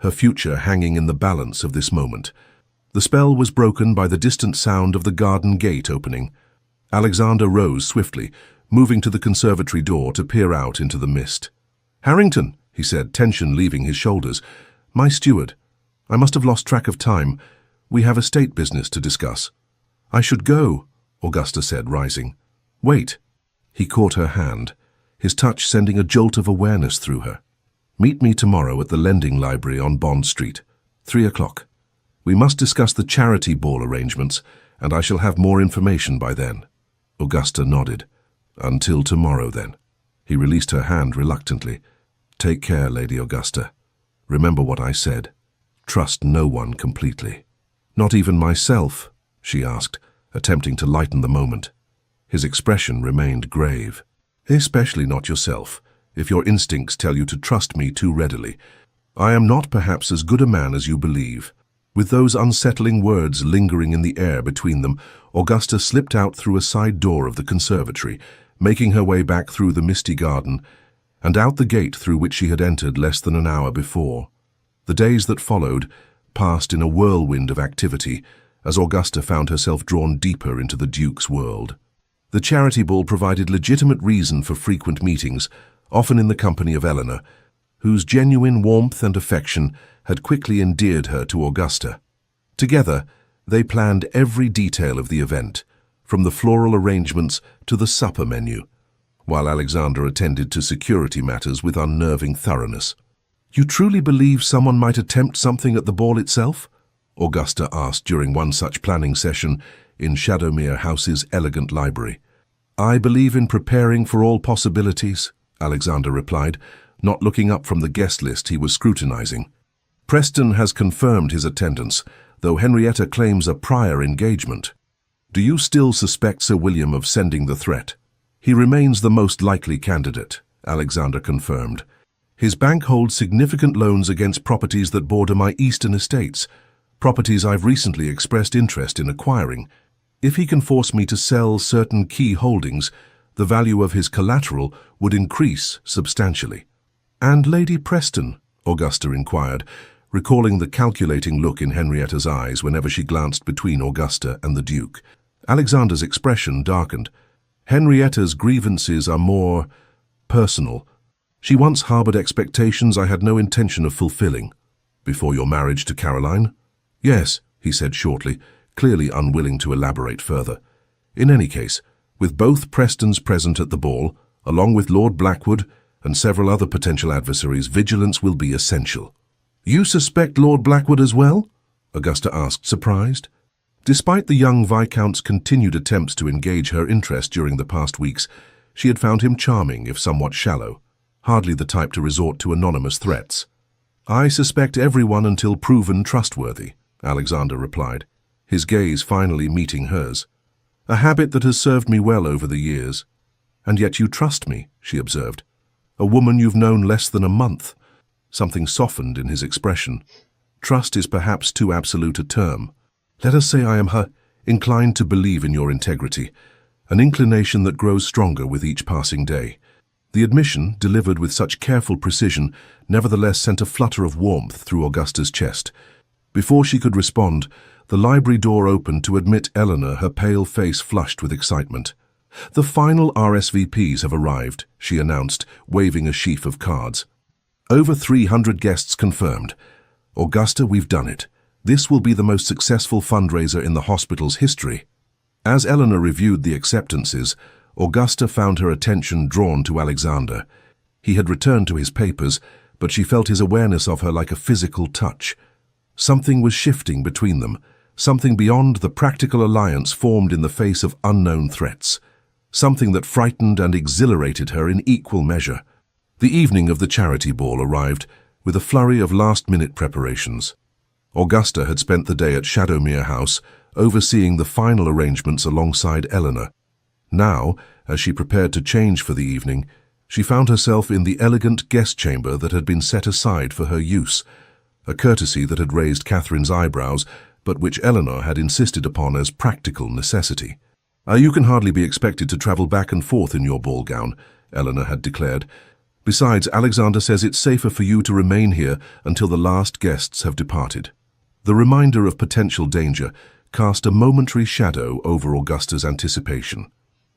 her future hanging in the balance of this moment. The spell was broken by the distant sound of the garden gate opening. Alexander rose swiftly, moving to the conservatory door to peer out into the mist. "Harrington," he said, tension leaving his shoulders. "My steward. I must have lost track of time. We have estate business to discuss." "I should go," Augusta said, rising. "Wait." He caught her hand, his touch sending a jolt of awareness through her. "Meet me tomorrow at the Lending Library on Bond Street, 3 o'clock. We must discuss the charity ball arrangements, and I shall have more information by then." Augusta nodded. "Until tomorrow, then." He released her hand reluctantly. "Take care, Lady Augusta. Remember what I said. Trust no one completely." "Not even myself?" she asked, attempting to lighten the moment. His expression remained grave. "Especially not yourself, if your instincts tell you to trust me too readily. I am not perhaps as good a man as you believe." With those unsettling words lingering in the air between them, Augusta slipped out through a side door of the conservatory, making her way back through the misty garden, and out the gate through which she had entered less than an hour before. The days that followed passed in a whirlwind of activity, as Augusta found herself drawn deeper into the Duke's world. The charity ball provided legitimate reason for frequent meetings, often in the company of Eleanor, whose genuine warmth and affection had quickly endeared her to Augusta. Together, they planned every detail of the event, from the floral arrangements to the supper menu, while Alexander attended to security matters with unnerving thoroughness. "You truly believe someone might attempt something at the ball itself?" Augusta asked during one such planning session in Shadowmere House's elegant library. "I believe in preparing for all possibilities," Alexander replied, not looking up from the guest list he was scrutinizing. "Preston has confirmed his attendance, though Henrietta claims a prior engagement. Do you still suspect Sir William of sending the threat?" "He remains the most likely candidate," Alexander confirmed. "His bank holds significant loans against properties that border my eastern estates, properties I've recently expressed interest in acquiring. If he can force me to sell certain key holdings, the value of his collateral would increase substantially." "And Lady Preston?" Augusta inquired, recalling the calculating look in Henrietta's eyes whenever she glanced between Augusta and the Duke. Alexander's expression darkened. "Henrietta's grievances are more personal. She once harbored expectations I had no intention of fulfilling." "Before your marriage to Caroline?" "Yes," he said shortly, clearly unwilling to elaborate further. "In any case, with both Prestons present at the ball, along with Lord Blackwood and several other potential adversaries, vigilance will be essential." "You suspect Lord Blackwood as well?" Augusta asked, surprised. Despite the young Viscount's continued attempts to engage her interest during the past weeks, she had found him charming, if somewhat shallow, hardly the type to resort to anonymous threats. "I suspect everyone until proven trustworthy," Alexander replied, his gaze finally meeting hers. "A habit that has served me well over the years." "And yet you trust me," she observed. "A woman you've known less than a month." Something softened in his expression. "Trust is perhaps too absolute a term. Let us say I am inclined to believe in your integrity, an inclination that grows stronger with each passing day." The admission, delivered with such careful precision, nevertheless sent a flutter of warmth through Augusta's chest. Before she could respond, the library door opened to admit Eleanor, her pale face flushed with excitement. "The final RSVPs have arrived," she announced, waving a sheaf of cards. "Over 300 guests confirmed. Augusta, we've done it. This will be the most successful fundraiser in the hospital's history." As Eleanor reviewed the acceptances, Augusta found her attention drawn to Alexander. He had returned to his papers, but she felt his awareness of her like a physical touch. Something was shifting between them, something beyond the practical alliance formed in the face of unknown threats, something that frightened and exhilarated her in equal measure. The evening of the charity ball arrived, with a flurry of last-minute preparations. Augusta had spent the day at Shadowmere House, overseeing the final arrangements alongside Eleanor. Now, as she prepared to change for the evening, she found herself in the elegant guest chamber that had been set aside for her use, a courtesy that had raised Catherine's eyebrows, but which Eleanor had insisted upon as practical necessity. "You can hardly be expected to travel back and forth in your ball gown," Eleanor had declared. "Besides, Alexander says it's safer for you to remain here until the last guests have departed." The reminder of potential danger cast a momentary shadow over Augusta's anticipation.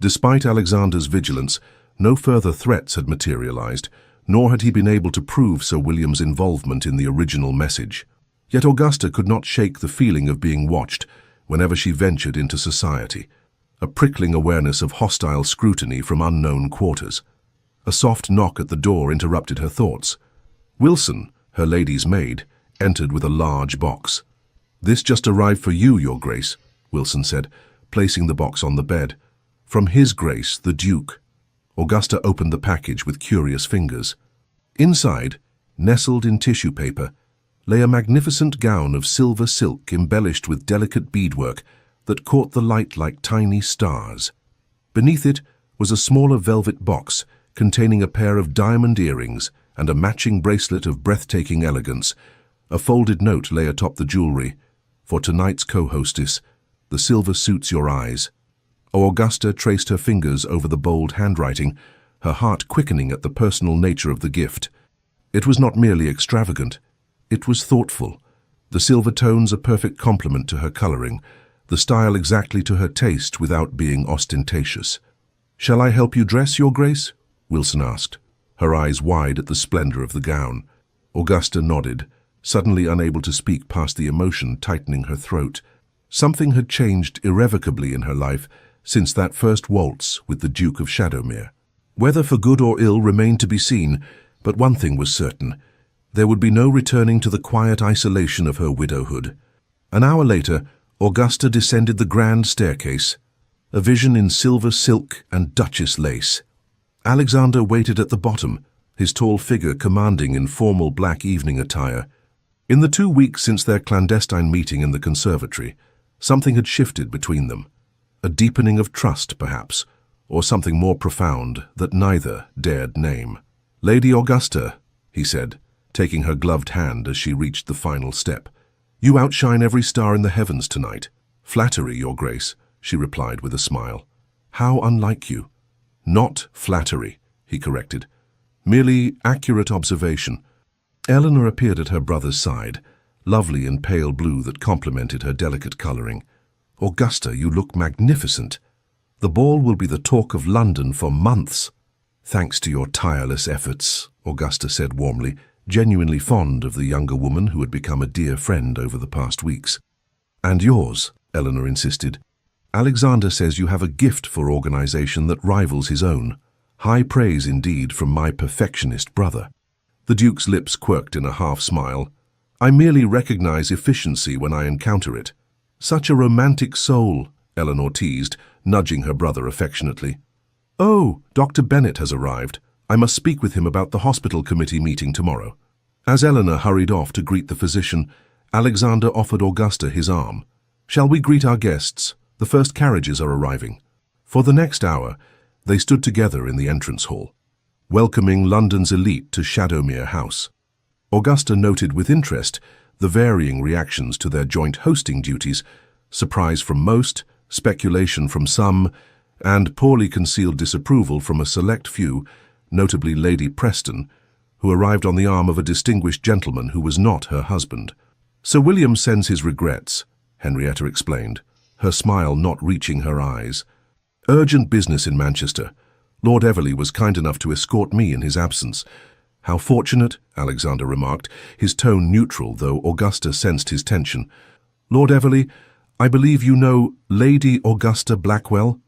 Despite Alexander's vigilance, no further threats had materialized, nor had he been able to prove Sir William's involvement in the original message. Yet Augusta could not shake the feeling of being watched whenever she ventured into society, a prickling awareness of hostile scrutiny from unknown quarters. A soft knock at the door interrupted her thoughts. Wilson, her lady's maid, entered with a large box. "This just arrived for you, Your Grace," Wilson said, placing the box on the bed. "From His Grace, the Duke." Augusta opened the package with curious fingers. Inside, nestled in tissue paper, lay a magnificent gown of silver silk embellished with delicate beadwork that caught the light like tiny stars. Beneath it was a smaller velvet box containing a pair of diamond earrings and a matching bracelet of breathtaking elegance. A folded note lay atop the jewelry. "For tonight's co-hostess, the silver suits your eyes." Augusta traced her fingers over the bold handwriting, her heart quickening at the personal nature of the gift. It was not merely extravagant, it was thoughtful. The silver tones a perfect complement to her coloring, the style exactly to her taste without being ostentatious. "Shall I help you dress, Your Grace?" Wilson asked, her eyes wide at the splendor of the gown. Augusta nodded, suddenly unable to speak past the emotion tightening her throat. Something had changed irrevocably in her life since that first waltz with the Duke of Shadowmere. Whether for good or ill remained to be seen, but one thing was certain: there would be no returning to the quiet isolation of her widowhood. An hour later, Augusta descended the grand staircase, a vision in silver silk and Duchess lace. Alexander waited at the bottom, his tall figure commanding in formal black evening attire. In the 2 weeks since their clandestine meeting in the conservatory, something had shifted between them. A deepening of trust, perhaps, or something more profound that neither dared name. "Lady Augusta," he said, taking her gloved hand as she reached the final step. "You outshine every star in the heavens tonight." "Flattery, Your Grace," she replied with a smile. "How unlike you." "Not flattery," he corrected. "Merely accurate observation." Eleanor appeared at her brother's side, lovely in pale blue that complemented her delicate coloring. "Augusta, you look magnificent. The ball will be the talk of London for months." "Thanks to your tireless efforts," Augusta said warmly, genuinely fond of the younger woman who had become a dear friend over the past weeks. "And yours," Eleanor insisted. "Alexander says you have a gift for organization that rivals his own. High praise indeed from my perfectionist brother." The Duke's lips quirked in a half-smile. "I merely recognize efficiency when I encounter it." "Such a romantic soul," Eleanor teased, nudging her brother affectionately. "Oh, Dr. Bennet has arrived. I must speak with him about the hospital committee meeting tomorrow." As Eleanor hurried off to greet the physician, Alexander offered Augusta his arm. "Shall we greet our guests? The first carriages are arriving." For the next hour, they stood together in the entrance hall, welcoming London's elite to Shadowmere House. Augusta noted with interest the varying reactions to their joint hosting duties: surprise from most, speculation from some, and poorly concealed disapproval from a select few, notably Lady Preston, who arrived on the arm of a distinguished gentleman who was not her husband. "Sir William sends his regrets," Henrietta explained, her smile not reaching her eyes. "Urgent business in Manchester. Lord Everley was kind enough to escort me in his absence." "How fortunate," Alexander remarked, his tone neutral, though Augusta sensed his tension. "Lord Everley, I believe you know Lady Augusta Blackwell?"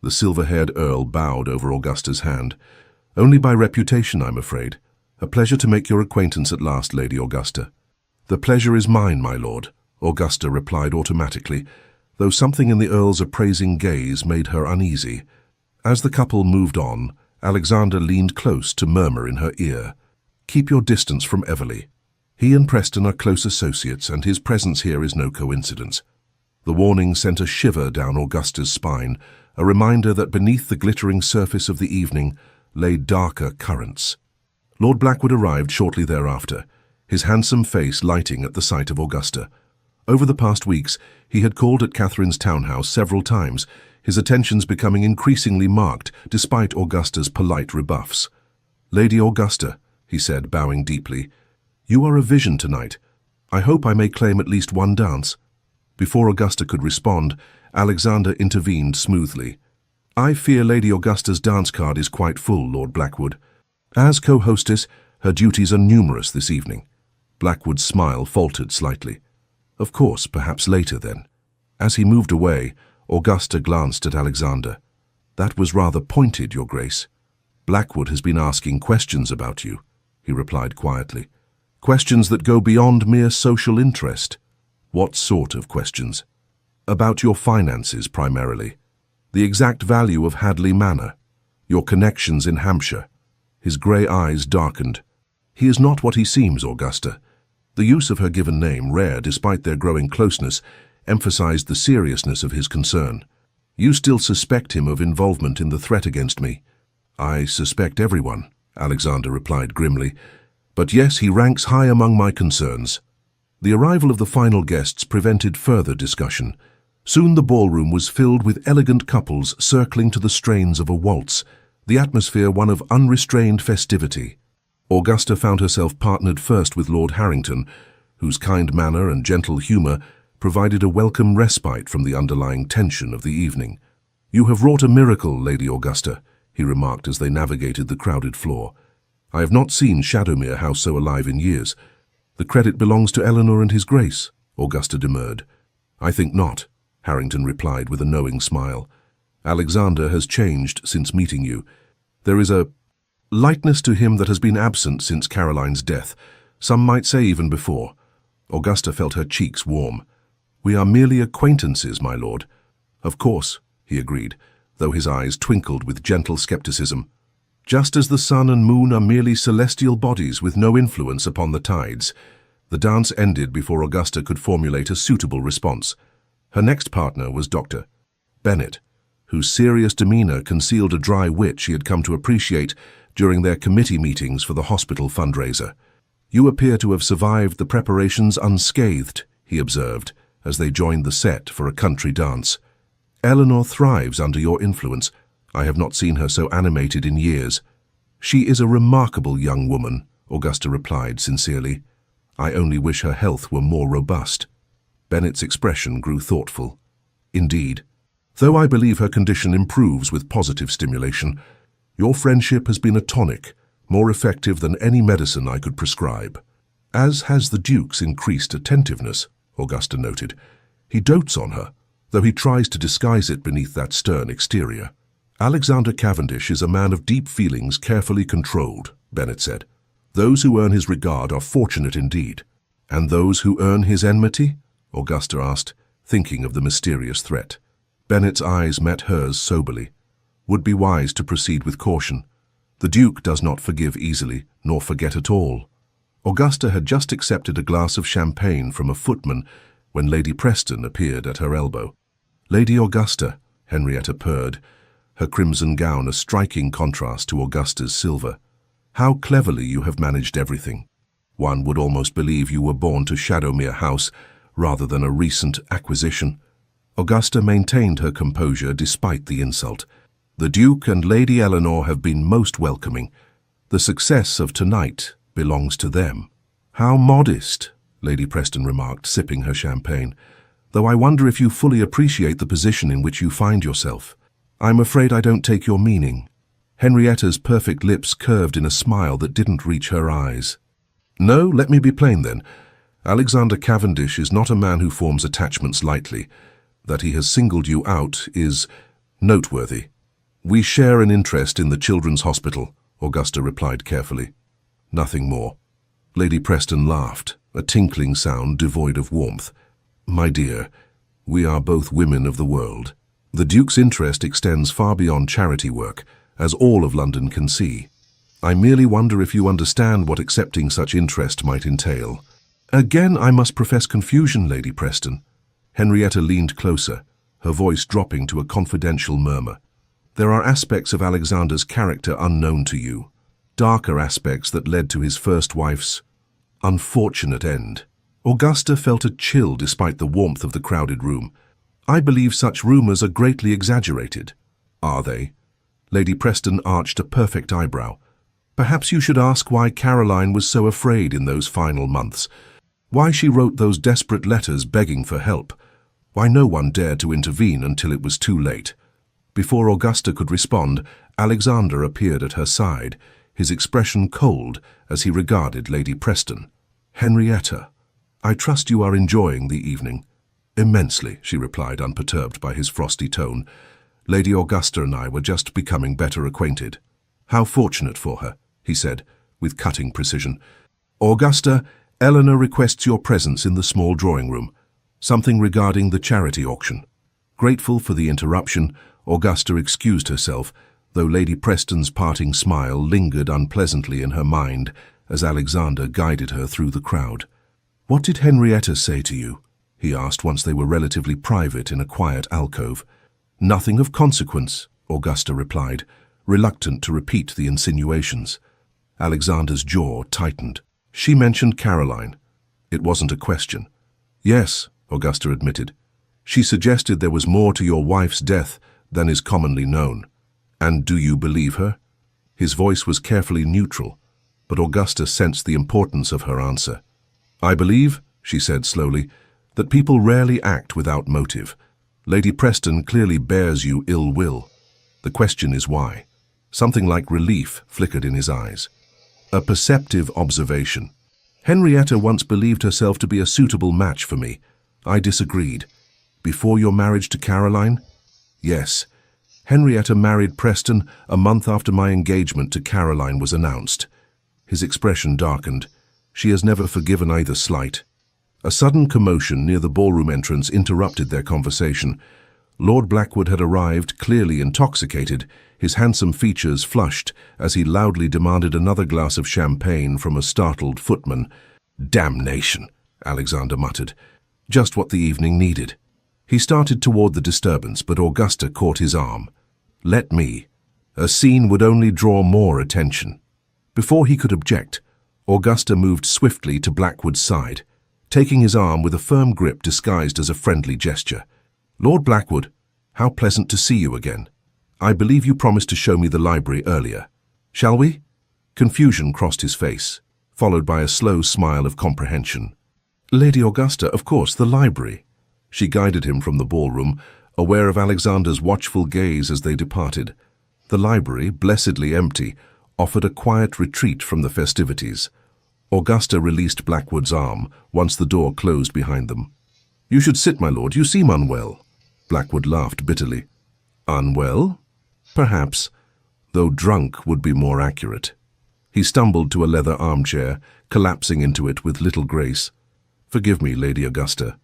The silver-haired Earl bowed over Augusta's hand. "Only by reputation, I'm afraid. A pleasure to make your acquaintance at last, Lady Augusta." "The pleasure is mine, my lord," Augusta replied automatically, though something in the Earl's appraising gaze made her uneasy. As the couple moved on, Alexander leaned close to murmur in her ear, "Keep your distance from Everley. He and Preston are close associates, and his presence here is no coincidence." The warning sent a shiver down Augusta's spine, a reminder that beneath the glittering surface of the evening lay darker currents. Lord Blackwood arrived shortly thereafter, his handsome face lighting at the sight of Augusta. Over the past weeks, he had called at Catherine's townhouse several times, his attentions becoming increasingly marked despite Augusta's polite rebuffs. "Lady Augusta," he said, bowing deeply, "you are a vision tonight. I hope I may claim at least one dance." Before Augusta could respond, Alexander intervened smoothly. I fear Lady Augusta's dance card is quite full, Lord Blackwood. As co-hostess, her duties are numerous this evening. Blackwood's smile faltered slightly. Of course, perhaps later then. As he moved away, Augusta glanced at Alexander. That was rather pointed, Your Grace. Blackwood has been asking questions about you, he replied quietly. Questions that go beyond mere social interest. What sort of questions? About your finances, primarily. The exact value of Hadley Manor. Your connections in Hampshire. His grey eyes darkened. He is not what he seems, Augusta. The use of her given name, rare despite their growing closeness, emphasized the seriousness of his concern. You still suspect him of involvement in the threat against me? I suspect everyone, Alexander replied grimly. But yes, he ranks high among my concerns. The arrival of the final guests prevented further discussion. Soon the ballroom was filled with elegant couples circling to the strains of a waltz, the atmosphere one of unrestrained festivity. Augusta found herself partnered first with Lord Harrington, whose kind manner and gentle humour provided a welcome respite from the underlying tension of the evening. You have wrought a miracle, Lady Augusta, he remarked as they navigated the crowded floor. I have not seen Shadowmere House so alive in years. The credit belongs to Eleanor and His Grace, Augusta demurred. I think not, Harrington replied with a knowing smile. Alexander has changed since meeting you. There is a lightness to him that has been absent since Caroline's death, some might say even before. Augusta felt her cheeks warm. We are merely acquaintances, my lord. Of course, he agreed, though his eyes twinkled with gentle skepticism. Just as the sun and moon are merely celestial bodies with no influence upon the tides. The dance ended before Augusta could formulate a suitable response. Her next partner was Dr. Bennet, whose serious demeanour concealed a dry wit she had come to appreciate during their committee meetings for the hospital fundraiser. You appear to have survived the preparations unscathed, he observed, as they joined the set for a country dance. Eleanor thrives under your influence. I have not seen her so animated in years. She is a remarkable young woman, Augusta replied sincerely. I only wish her health were more robust. Bennet's expression grew thoughtful. Indeed, though I believe her condition improves with positive stimulation, your friendship has been a tonic, more effective than any medicine I could prescribe. As has the Duke's increased attentiveness, Augusta noted. He dotes on her, though he tries to disguise it beneath that stern exterior. Alexander Cavendish is a man of deep feelings carefully controlled, Bennet said. Those who earn his regard are fortunate indeed. And those who earn his enmity? Augusta asked, thinking of the mysterious threat. Bennet's eyes met hers soberly. Would be wise to proceed with caution. The Duke does not forgive easily, nor forget at all. Augusta had just accepted a glass of champagne from a footman when Lady Preston appeared at her elbow. Lady Augusta, Henrietta purred, her crimson gown a striking contrast to Augusta's silver. How cleverly you have managed everything. One would almost believe you were born to Shadowmere House rather than a recent acquisition. Augusta maintained her composure despite the insult. The Duke and Lady Eleanor have been most welcoming. The success of tonight belongs to them. How modest, Lady Preston remarked, sipping her champagne, though I wonder if you fully appreciate the position in which you find yourself. I'm afraid I don't take your meaning. Henrietta's perfect lips curved in a smile that didn't reach her eyes. No, let me be plain then. Alexander Cavendish is not a man who forms attachments lightly. That he has singled you out is noteworthy. We share an interest in the Children's Hospital, Augusta replied carefully. Nothing more. Lady Preston laughed, a tinkling sound devoid of warmth. My dear, we are both women of the world. The Duke's interest extends far beyond charity work, as all of London can see. I merely wonder if you understand what accepting such interest might entail. Again, I must profess confusion, Lady Preston. Henrietta leaned closer, her voice dropping to a confidential murmur. There are aspects of Alexander's character unknown to you, darker aspects that led to his first wife's unfortunate end. Augusta felt a chill despite the warmth of the crowded room. I believe such rumors are greatly exaggerated. Are they? Lady Preston arched a perfect eyebrow. Perhaps you should ask why Caroline was so afraid in those final months. Why she wrote those desperate letters begging for help. Why no one dared to intervene until it was too late. Before Augusta could respond, Alexander appeared at her side, his expression cold as he regarded Lady Preston. "Henrietta, I trust you are enjoying the evening." "Immensely," she replied, unperturbed by his frosty tone. "Lady Augusta and I were just becoming better acquainted." "How fortunate for her," he said, with cutting precision. "Augusta, Eleanor requests your presence in the small drawing room. Something regarding the charity auction." Grateful for the interruption, Augusta excused herself, though Lady Preston's parting smile lingered unpleasantly in her mind as Alexander guided her through the crowd. "What did Henrietta say to you?" he asked once they were relatively private in a quiet alcove. "Nothing of consequence," Augusta replied, reluctant to repeat the insinuations. Alexander's jaw tightened. "She mentioned Caroline." "It wasn't a question." "Yes," Augusta admitted. "She suggested there was more to your wife's death than is commonly known." "And do you believe her?" His voice was carefully neutral, but Augusta sensed the importance of her answer. "I believe," she said slowly, "that people rarely act without motive. Lady Preston clearly bears you ill will. The question is why." Something like relief flickered in his eyes. "A perceptive observation. Henrietta once believed herself to be a suitable match for me. I disagreed. Before your marriage to Caroline?" "Yes. Henrietta married Preston a month after my engagement to Caroline was announced." His expression darkened. "She has never forgiven either slight." A sudden commotion near the ballroom entrance interrupted their conversation. Lord Blackwood had arrived, clearly intoxicated, his handsome features flushed as he loudly demanded another glass of champagne from a startled footman. "Damnation," Alexander muttered. "Just what the evening needed." He started toward the disturbance, but Augusta caught his arm. "Let me. A scene would only draw more attention." Before he could object, Augusta moved swiftly to Blackwood's side, taking his arm with a firm grip disguised as a friendly gesture. "Lord Blackwood, how pleasant to see you again. I believe you promised to show me the library earlier. Shall we?" Confusion crossed his face, followed by a slow smile of comprehension. "Lady Augusta, of course, the library." She guided him from the ballroom, aware of Alexander's watchful gaze as they departed. The library, blessedly empty, offered a quiet retreat from the festivities. Augusta released Blackwood's arm once the door closed behind them. "You should sit, my lord. You seem unwell." Blackwood laughed bitterly. "Unwell? Perhaps, though drunk would be more accurate." He stumbled to a leather armchair, collapsing into it with little grace. "Forgive me, Lady Augusta.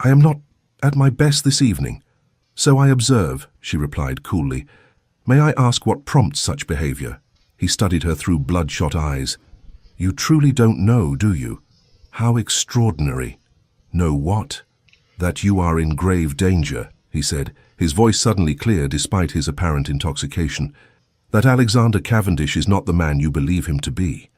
I am not at my best this evening." "So I observe," she replied coolly. "May I ask what prompts such behavior?" He studied her through bloodshot eyes. "You truly don't know, do you? How extraordinary." "Know what?" "That you are in grave danger," he said, his voice suddenly clear despite his apparent intoxication. "That Alexander Cavendish is not the man you believe him to be."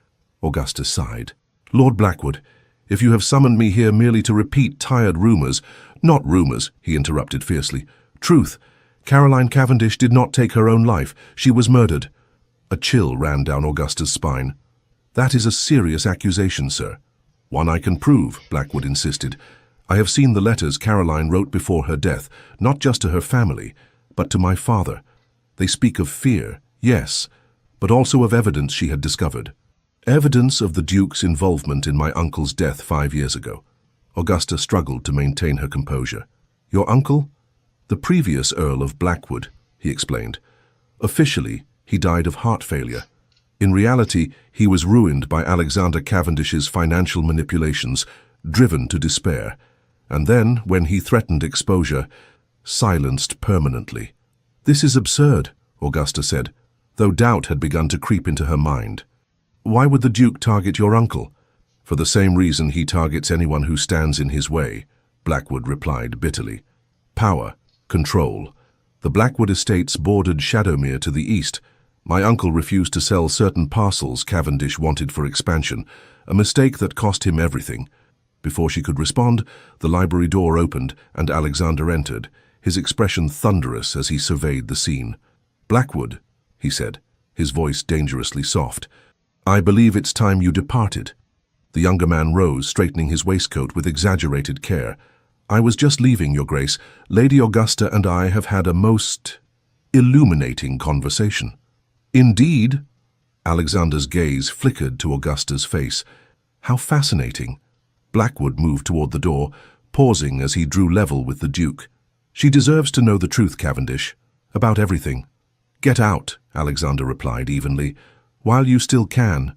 Augusta sighed. "Lord Blackwood, if you have summoned me here merely to repeat tired rumors—" "Not rumors," he interrupted fiercely. "Truth. Caroline Cavendish did not take her own life. She was murdered." A chill ran down Augusta's spine. "That is a serious accusation, sir." "One I can prove," Blackwood insisted. "I have seen the letters Caroline wrote before her death, not just to her family, but to my father. They speak of fear, yes, but also of evidence she had discovered. Evidence of the Duke's involvement in my uncle's death 5 years ago." Augusta struggled to maintain her composure. "Your uncle?" "The previous Earl of Blackwood," he explained. "Officially, he died of heart failure. In reality, he was ruined by Alexander Cavendish's financial manipulations, driven to despair. And then, when he threatened exposure, silenced permanently." "This is absurd," Augusta said, though doubt had begun to creep into her mind. "Why would the Duke target your uncle?" "For the same reason he targets anyone who stands in his way," Blackwood replied bitterly. "Power, control. The Blackwood estates bordered Shadowmere to the east. My uncle refused to sell certain parcels Cavendish wanted for expansion, a mistake that cost him everything." Before she could respond, the library door opened and Alexander entered, his expression thunderous as he surveyed the scene. "Blackwood," he said, his voice dangerously soft, "I believe it's time you departed." The younger man rose, straightening his waistcoat with exaggerated care. "I was just leaving, Your Grace. Lady Augusta and I have had a most illuminating conversation. Indeed. Alexander's gaze flickered to Augusta's face. How fascinating. Blackwood moved toward the door, pausing as he drew level with the Duke. She deserves to know the truth, Cavendish. About everything. Get out, Alexander replied evenly. While you still can.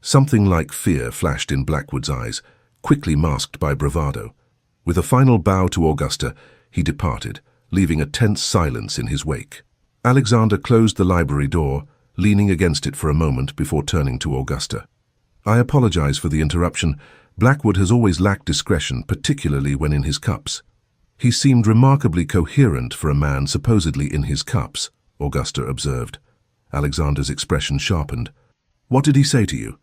Something like fear flashed in Blackwood's eyes, quickly masked by bravado. With a final bow to Augusta, he departed, leaving a tense silence in his wake. Alexander closed the library door, leaning against it for a moment before turning to Augusta. I apologize for the interruption. Blackwood has always lacked discretion, particularly when in his cups. He seemed remarkably coherent for a man supposedly in his cups, Augusta observed. Alexander's expression sharpened. What did he say to you?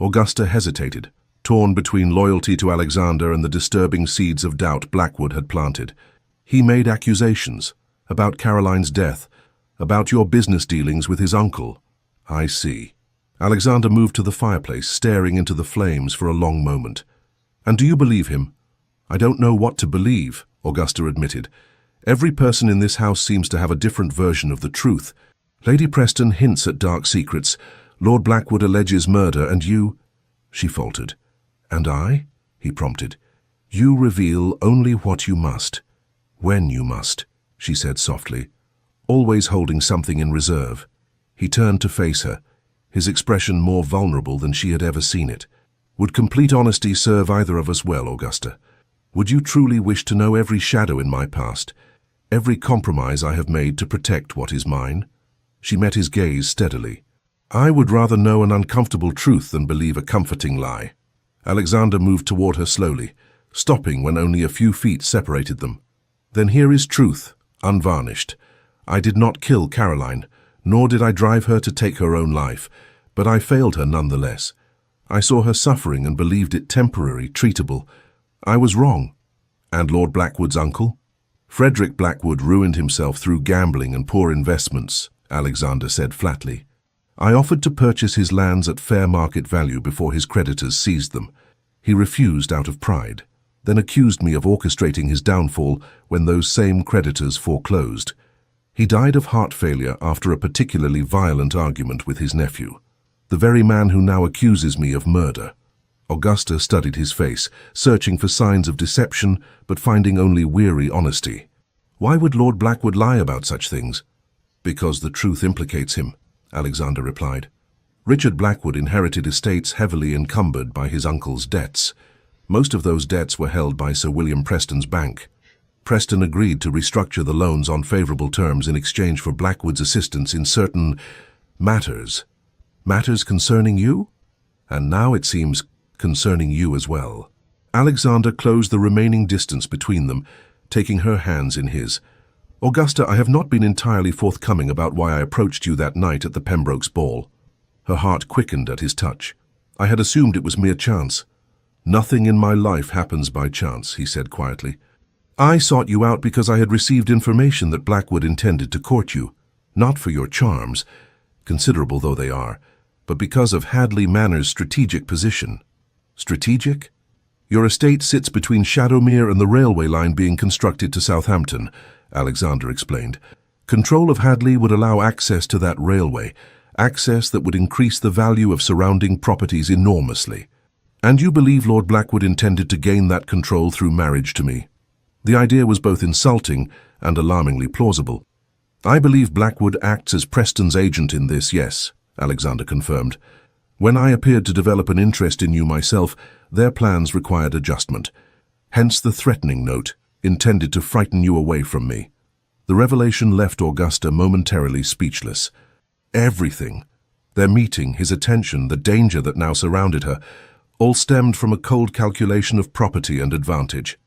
Augusta hesitated, torn between loyalty to Alexander and the disturbing seeds of doubt Blackwood had planted. He made accusations about Caroline's death, about your business dealings with his uncle. I see. Alexander moved to the fireplace, staring into the flames for a long moment. And do you believe him? I don't know what to believe, Augusta admitted. Every person in this house seems to have a different version of the truth. Lady Preston hints at dark secrets. Lord Blackwood alleges murder, and you... She faltered. And I? He prompted. You reveal only what you must. When you must, she said softly, always holding something in reserve. He turned to face her, his expression more vulnerable than she had ever seen it. Would complete honesty serve either of us well, Augusta? Would you truly wish to know every shadow in my past, every compromise I have made to protect what is mine? She met his gaze steadily. I would rather know an uncomfortable truth than believe a comforting lie. Alexander moved toward her slowly, stopping when only a few feet separated them. Then here is truth, unvarnished. I did not kill Caroline, nor did I drive her to take her own life, but I failed her nonetheless. I saw her suffering and believed it temporary, treatable. I was wrong. And Lord Blackwood's uncle? Frederick Blackwood ruined himself through gambling and poor investments, Alexander said flatly. I offered to purchase his lands at fair market value before his creditors seized them. He refused out of pride, then accused me of orchestrating his downfall when those same creditors foreclosed. He died of heart failure after a particularly violent argument with his nephew, the very man who now accuses me of murder. Augusta studied his face, searching for signs of deception, but finding only weary honesty. Why would Lord Blackwood lie about such things? Because the truth implicates him, Alexander replied. Richard Blackwood inherited estates heavily encumbered by his uncle's debts. Most of those debts were held by Sir William Preston's bank. Preston agreed to restructure the loans on favorable terms in exchange for Blackwood's assistance in certain matters. Matters concerning you? And now it seems concerning you as well. Alexander closed the remaining distance between them, taking her hands in his. Augusta, I have not been entirely forthcoming about why I approached you that night at the Pembrokes' ball. Her heart quickened at his touch. I had assumed it was mere chance. Nothing in my life happens by chance, he said quietly. I sought you out because I had received information that Blackwood intended to court you, not for your charms, considerable though they are, but because of Hadley Manor's strategic position. Strategic? Your estate sits between Shadowmere and the railway line being constructed to Southampton, Alexander explained. Control of Hadley would allow access to that railway, access that would increase the value of surrounding properties enormously. And you believe Lord Blackwood intended to gain that control through marriage to me? The idea was both insulting and alarmingly plausible. I believe Blackwood acts as Preston's agent in this, yes, Alexander confirmed. When I appeared to develop an interest in you myself, their plans required adjustment. Hence the threatening note, intended to frighten you away from me. The revelation left Augusta momentarily speechless. Everything, their meeting, his attention, the danger that now surrounded her, all stemmed from a cold calculation of property and advantage.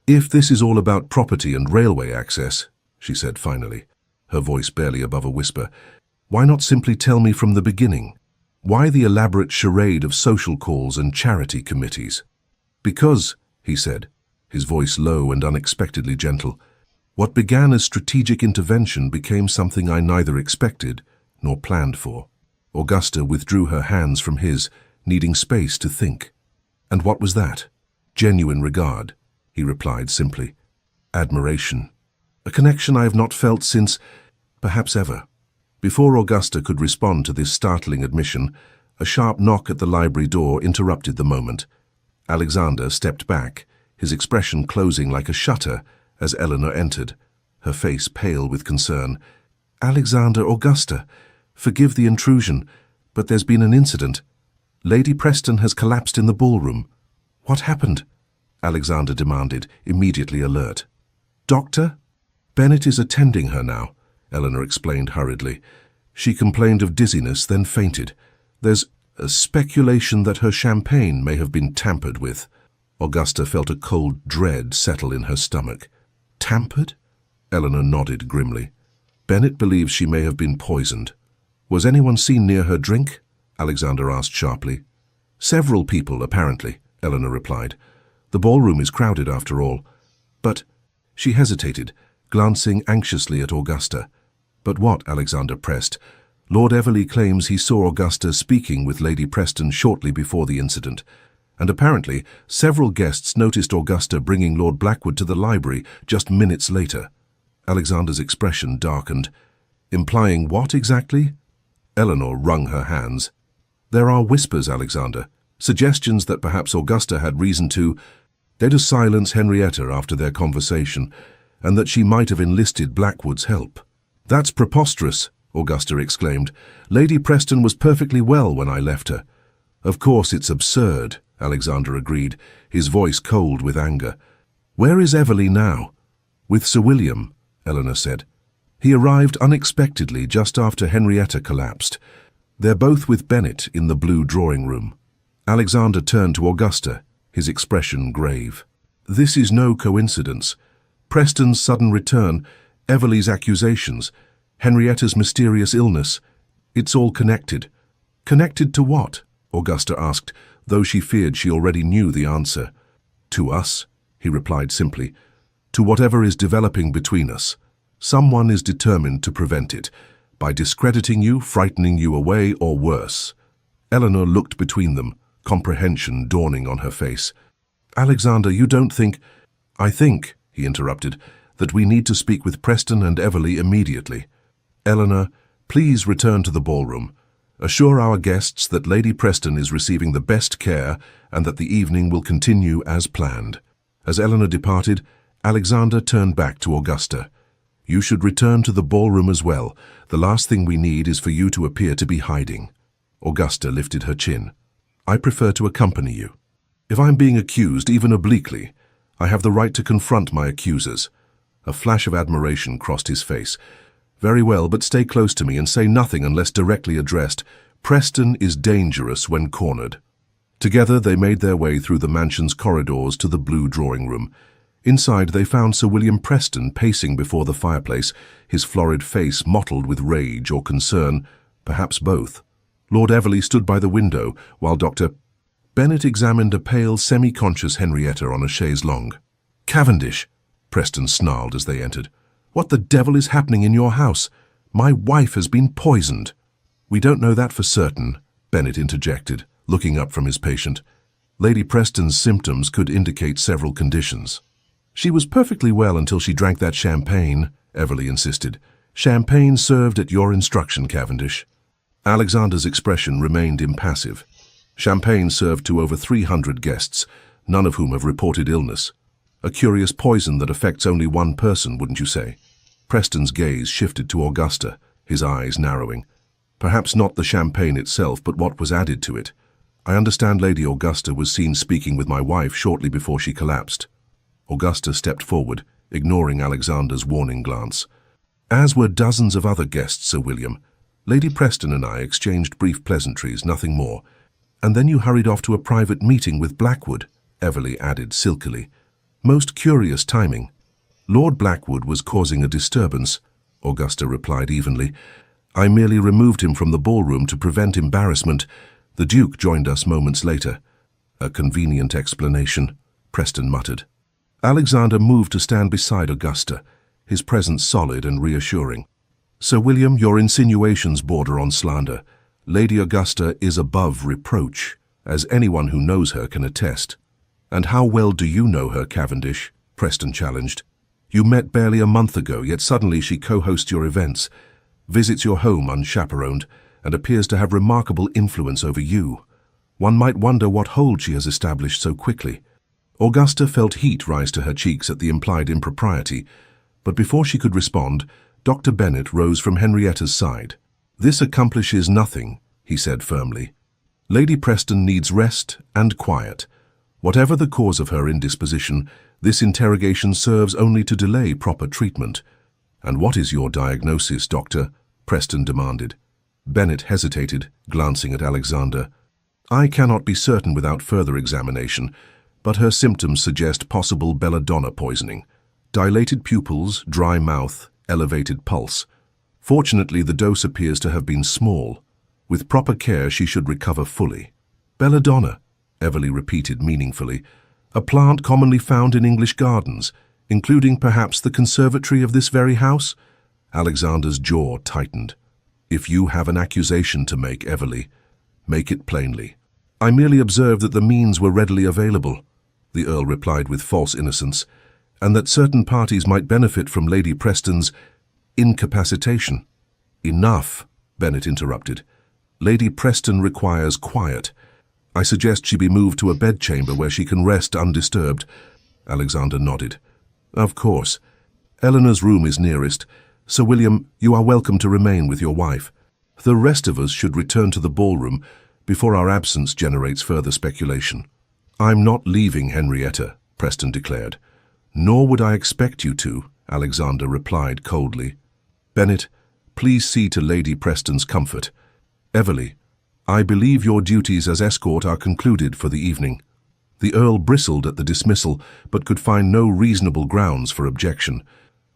If this is all about property and railway access, she said finally, her voice barely above a whisper, why not simply tell me from the beginning? Why the elaborate charade of social calls and charity committees? Because, he said, his voice low and unexpectedly gentle, what began as strategic intervention became something I neither expected nor planned for. Augusta withdrew her hands from his, needing space to think. And what was that? Genuine regard, he replied simply. Admiration. A connection I have not felt since... perhaps ever. Before Augusta could respond to this startling admission, a sharp knock at the library door interrupted the moment. Alexander stepped back, his expression closing like a shutter as Eleanor entered, her face pale with concern. "Alexander, Augusta, forgive the intrusion, but there's been an incident. Lady Preston has collapsed in the ballroom." "What happened?" Alexander demanded, immediately alert. "Doctor?" "Bennett is attending her now," Eleanor explained hurriedly. "She complained of dizziness, then fainted. There's a speculation that her champagne may have been tampered with." Augusta felt a cold dread settle in her stomach. "Tampered?" Eleanor nodded grimly. "Bennett believes she may have been poisoned." "Was anyone seen near her drink?" Alexander asked sharply. "Several people, apparently," Eleanor replied. "The ballroom is crowded after all." "But—" She hesitated, glancing anxiously at Augusta. "But what?" Alexander pressed. "Lord Everley claims he saw Augusta speaking with Lady Preston shortly before the incident, and apparently several guests noticed Augusta bringing Lord Blackwood to the library just minutes later." Alexander's expression darkened. "Implying what exactly?" Eleanor wrung her hands. "There are whispers, Alexander, suggestions that perhaps Augusta had reason to silence Henrietta after their conversation, and that she might have enlisted Blackwood's help." "That's preposterous," Augusta exclaimed. "Lady Preston was perfectly well when I left her." "Of course it's absurd," Alexander agreed, his voice cold with anger. "Where is Everley now?" "With Sir William," Eleanor said. "He arrived unexpectedly just after Henrietta collapsed. They're both with Bennett in the blue drawing room." Alexander turned to Augusta, his expression grave. "This is no coincidence. Preston's sudden return, Everley's accusations, Henrietta's mysterious illness. It's all connected." "Connected to what?" Augusta asked, though she feared she already knew the answer. "To us," he replied simply. "To whatever is developing between us. Someone is determined to prevent it, by discrediting you, frightening you away, or worse." Eleanor looked between them, comprehension dawning on her face. "Alexander, you don't think—" "I think," he interrupted, "that we need to speak with Preston and Everley immediately. Eleanor, please return to the ballroom. Assure our guests that Lady Preston is receiving the best care and that the evening will continue as planned." As Eleanor departed, Alexander turned back to Augusta. "You should return to the ballroom as well. The last thing we need is for you to appear to be hiding." Augusta lifted her chin. "I prefer to accompany you. If I'm being accused, even obliquely, I have the right to confront my accusers." A flash of admiration crossed his face. "Very well, but stay close to me and say nothing unless directly addressed. Preston is dangerous when cornered." Together they made their way through the mansion's corridors to the blue drawing room. Inside they found Sir William Preston pacing before the fireplace, his florid face mottled with rage or concern, perhaps both. Lord Everley stood by the window, while Dr. Bennett examined a pale, semi-conscious Henrietta on a chaise longue. "Cavendish," Preston snarled as they entered. "What the devil is happening in your house? My wife has been poisoned." "We don't know that for certain," Bennett interjected, looking up from his patient. "Lady Preston's symptoms could indicate several conditions." "She was perfectly well until she drank that champagne," Everley insisted. "Champagne served at your instruction, Cavendish." Alexander's expression remained impassive. "Champagne served to over 300 guests, none of whom have reported illness. A curious poison that affects only one person, wouldn't you say?" Preston's gaze shifted to Augusta, his eyes narrowing. "Perhaps not the champagne itself, but what was added to it. I understand Lady Augusta was seen speaking with my wife shortly before she collapsed." Augusta stepped forward, ignoring Alexander's warning glance. "As were dozens of other guests, Sir William. Lady Preston and I exchanged brief pleasantries, nothing more. And then you hurried off to a private meeting with Blackwood," Everley added silkily. "Most curious timing." "Lord Blackwood was causing a disturbance," Augusta replied evenly. "I merely removed him from the ballroom to prevent embarrassment. The Duke joined us moments later." "A convenient explanation," Preston muttered. Alexander moved to stand beside Augusta, his presence solid and reassuring. "Sir William, your insinuations border on slander. Lady Augusta is above reproach, as anyone who knows her can attest." "And how well do you know her, Cavendish?" Preston challenged. "You met barely a month ago, yet suddenly she co-hosts your events. visits your home unchaperoned, and appears to have remarkable influence over you. One might wonder what hold she has established so quickly. Augusta felt heat rise to her cheeks at the implied impropriety, but before she could respond, Dr. Bennet rose from Henrietta's side. "This accomplishes nothing," he said firmly. "Lady Preston needs rest and quiet. Whatever the cause of her indisposition, this interrogation serves only to delay proper treatment." "And what is your diagnosis, Doctor?" Preston demanded. Bennet hesitated, glancing at Alexander. "I cannot be certain without further examination, but her symptoms suggest possible belladonna poisoning. Dilated pupils, dry mouth, elevated pulse. Fortunately, the dose appears to have been small. With proper care, she should recover fully." "Belladonna," Everly repeated meaningfully. "A plant commonly found in English gardens, including perhaps the conservatory of this very house?" Alexander's jaw tightened. "If you have an accusation to make, Everly, make it plainly." "I merely observed that the means were readily available," the Earl replied with false innocence, "and that certain parties might benefit from Lady Preston's incapacitation." "Enough," Bennet interrupted. "Lady Preston requires quiet. I suggest she be moved to a bedchamber where she can rest undisturbed." Alexander nodded. "Of course. Eleanor's room is nearest. Sir William, you are welcome to remain with your wife. The rest of us should return to the ballroom before our absence generates further speculation." "I'm not leaving, Henrietta," Preston declared. "Nor would I expect you to," Alexander replied coldly. "Bennet, please see to Lady Preston's comfort. Everly, I believe your duties as escort are concluded for the evening." The Earl bristled at the dismissal, but could find no reasonable grounds for objection.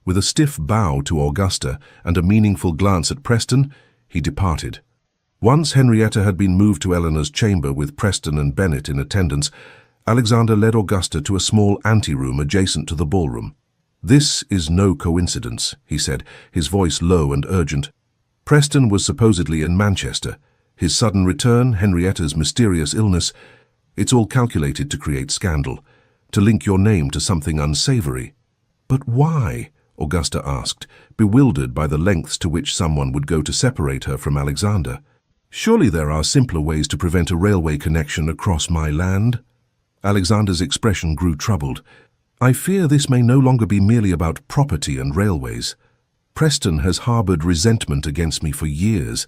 With a stiff bow to Augusta and a meaningful glance at Preston, he departed. Once Henrietta had been moved to Eleanor's chamber with Preston and Bennet in attendance, Alexander led Augusta to a small anteroom adjacent to the ballroom. "This is no coincidence," he said, his voice low and urgent. "Preston was supposedly in Manchester. His sudden return, Henrietta's mysterious illness, it's all calculated to create scandal, to link your name to something unsavory." "But why?" Augusta asked, bewildered by the lengths to which someone would go to separate her from Alexander. "Surely there are simpler ways to prevent a railway connection across my land?" Alexander's expression grew troubled. "I fear this may no longer be merely about property and railways. Preston has harbored resentment against me for years,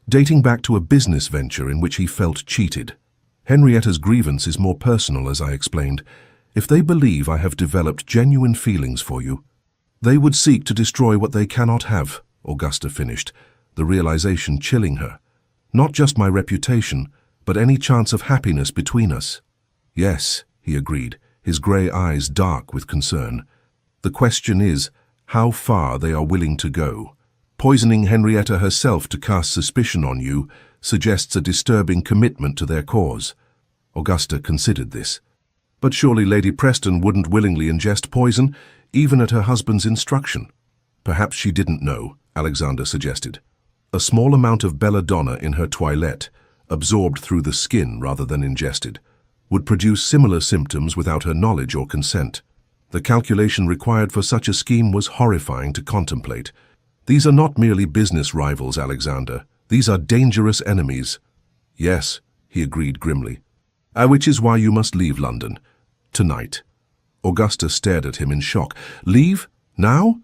dating back to a business venture in which he felt cheated. Henrietta's grievance is more personal, as I explained. If they believe I have developed genuine feelings for you, they would seek to destroy what they cannot have," Augusta finished, the realization chilling her. "Not just my reputation, but any chance of happiness between us." "Yes," he agreed, his grey eyes dark with concern. "The question is how far they are willing to go. Poisoning Henrietta herself to cast suspicion on you suggests a disturbing commitment to their cause." Augusta considered this. "But surely Lady Preston wouldn't willingly ingest poison, even at her husband's instruction." "Perhaps she didn't know," Alexander suggested. "A small amount of belladonna in her toilette, absorbed through the skin rather than ingested, would produce similar symptoms without her knowledge or consent. The calculation required for such a scheme was horrifying to contemplate. These are not merely business rivals, Alexander. These are dangerous enemies." "Yes," he agreed grimly. "Which is why you must leave London. Tonight." Augusta stared at him in shock. "Leave? Now?"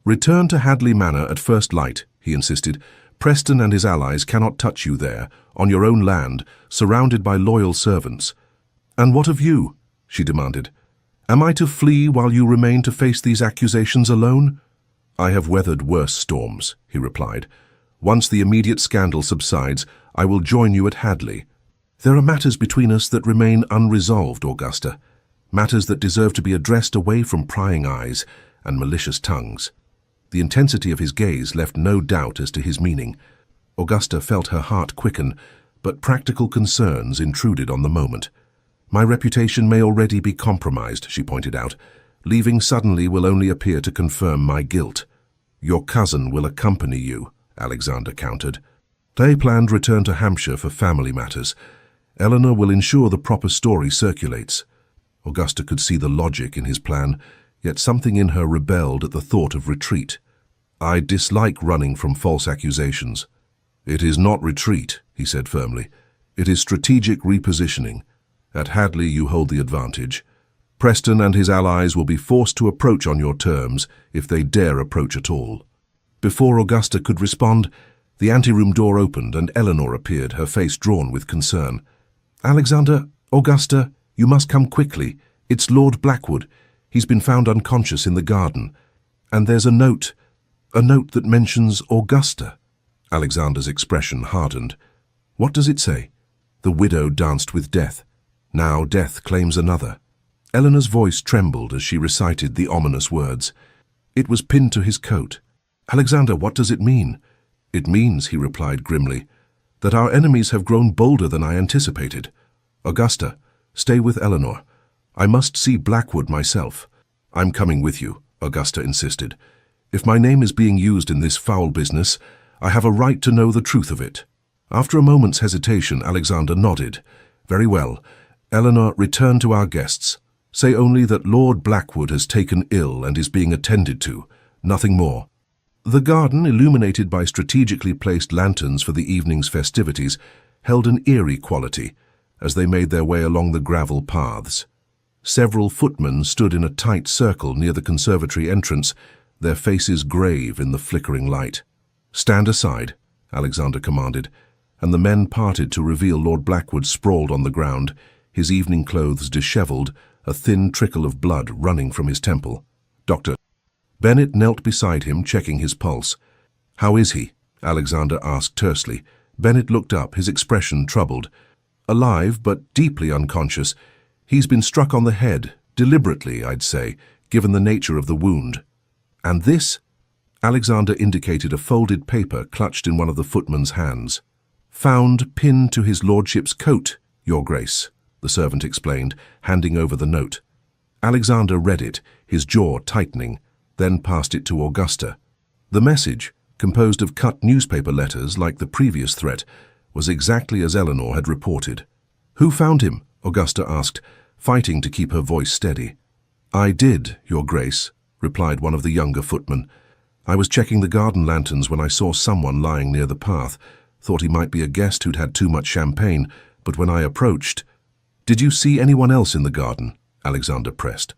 "Return to Hadley Manor at first light," he insisted. "Preston and his allies cannot touch you there, on your own land, surrounded by loyal servants." "And what of you?" she demanded. "Am I to flee while you remain to face these accusations alone?" "I have weathered worse storms," he replied. "Once the immediate scandal subsides, I will join you at Hadley." "There are matters between us that remain unresolved, Augusta. Matters that deserve to be addressed away from prying eyes and malicious tongues." The intensity of his gaze left no doubt as to his meaning. Augusta felt her heart quicken, but practical concerns intruded on the moment. "My reputation may already be compromised," she pointed out. "Leaving suddenly will only appear to confirm my guilt." "Your cousin will accompany you," Alexander countered. "They planned return to Hampshire for family matters. Eleanor will ensure the proper story circulates." Augusta could see the logic in his plan, yet something in her rebelled at the thought of retreat. I dislike running from false accusations. It is not retreat, he said firmly. It is strategic repositioning. At Hadley you hold the advantage. Preston and his allies will be forced to approach on your terms if they dare approach at all. Before Augusta could respond, the anteroom door opened and Eleanor appeared, her face drawn with concern. Alexander, Augusta, you must come quickly. It's Lord Blackwood. He's been found unconscious in the garden. And there's a note that mentions Augusta. Alexander's expression hardened. What does it say? The widow danced with death. Now death claims another. Eleanor's voice trembled as she recited the ominous words. It was pinned to his coat. Alexander, what does it mean? It means, he replied grimly, that our enemies have grown bolder than I anticipated. Augusta, stay with Eleanor. I must see Blackwood myself. I'm coming with you, Augusta insisted. If my name is being used in this foul business, I have a right to know the truth of it. After a moment's hesitation, Alexander nodded. Very well. Eleanor, return to our guests. Say only that Lord Blackwood has taken ill and is being attended to. Nothing more. The garden, illuminated by strategically placed lanterns for the evening's festivities, held an eerie quality as they made their way along the gravel paths. Several footmen stood in a tight circle near the conservatory entrance, their faces grave in the flickering light. Stand aside, Alexander commanded, and the men parted to reveal Lord Blackwood sprawled on the ground, his evening clothes dishevelled, a thin trickle of blood running from his temple. Doctor. Bennett knelt beside him, checking his pulse. How is he? Alexander asked tersely. Bennett looked up, his expression troubled. Alive, but deeply unconscious. He's been struck on the head, deliberately, I'd say, given the nature of the wound. And this? Alexander indicated a folded paper clutched in one of the footman's hands. Found pinned to his lordship's coat, Your Grace, the servant explained, handing over the note. Alexander read it, his jaw tightening, then passed it to Augusta. The message, composed of cut newspaper letters like the previous threat, was exactly as Eleanor had reported. Who found him? Augusta asked, fighting to keep her voice steady. I did, Your Grace, replied one of the younger footmen. I was checking the garden lanterns when I saw someone lying near the path. Thought he might be a guest who'd had too much champagne, but when I approached... Did you see anyone else in the garden? Alexander pressed.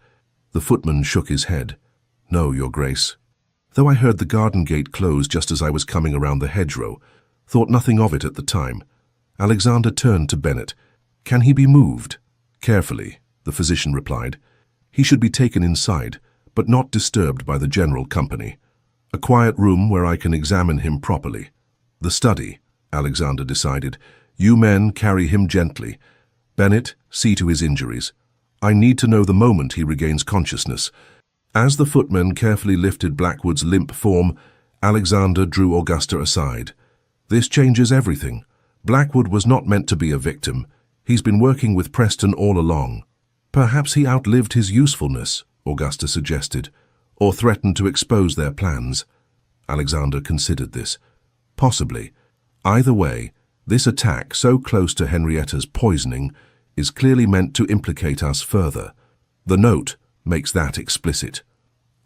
The footman shook his head. No, Your Grace. Though I heard the garden gate close just as I was coming around the hedgerow, thought nothing of it at the time. Alexander turned to Bennett. Can he be moved? Carefully, the physician replied. He should be taken inside, but not disturbed by the general company. A quiet room where I can examine him properly. The study, Alexander decided. You men carry him gently. Bennett, see to his injuries. I need to know the moment he regains consciousness. As the footmen carefully lifted Blackwood's limp form, Alexander drew Augusta aside. This changes everything. Blackwood was not meant to be a victim. He's been working with Preston all along. Perhaps he outlived his usefulness, Augusta suggested, or threatened to expose their plans. Alexander considered this. Possibly. Either way, this attack, so close to Henrietta's poisoning, is clearly meant to implicate us further. The note makes that explicit.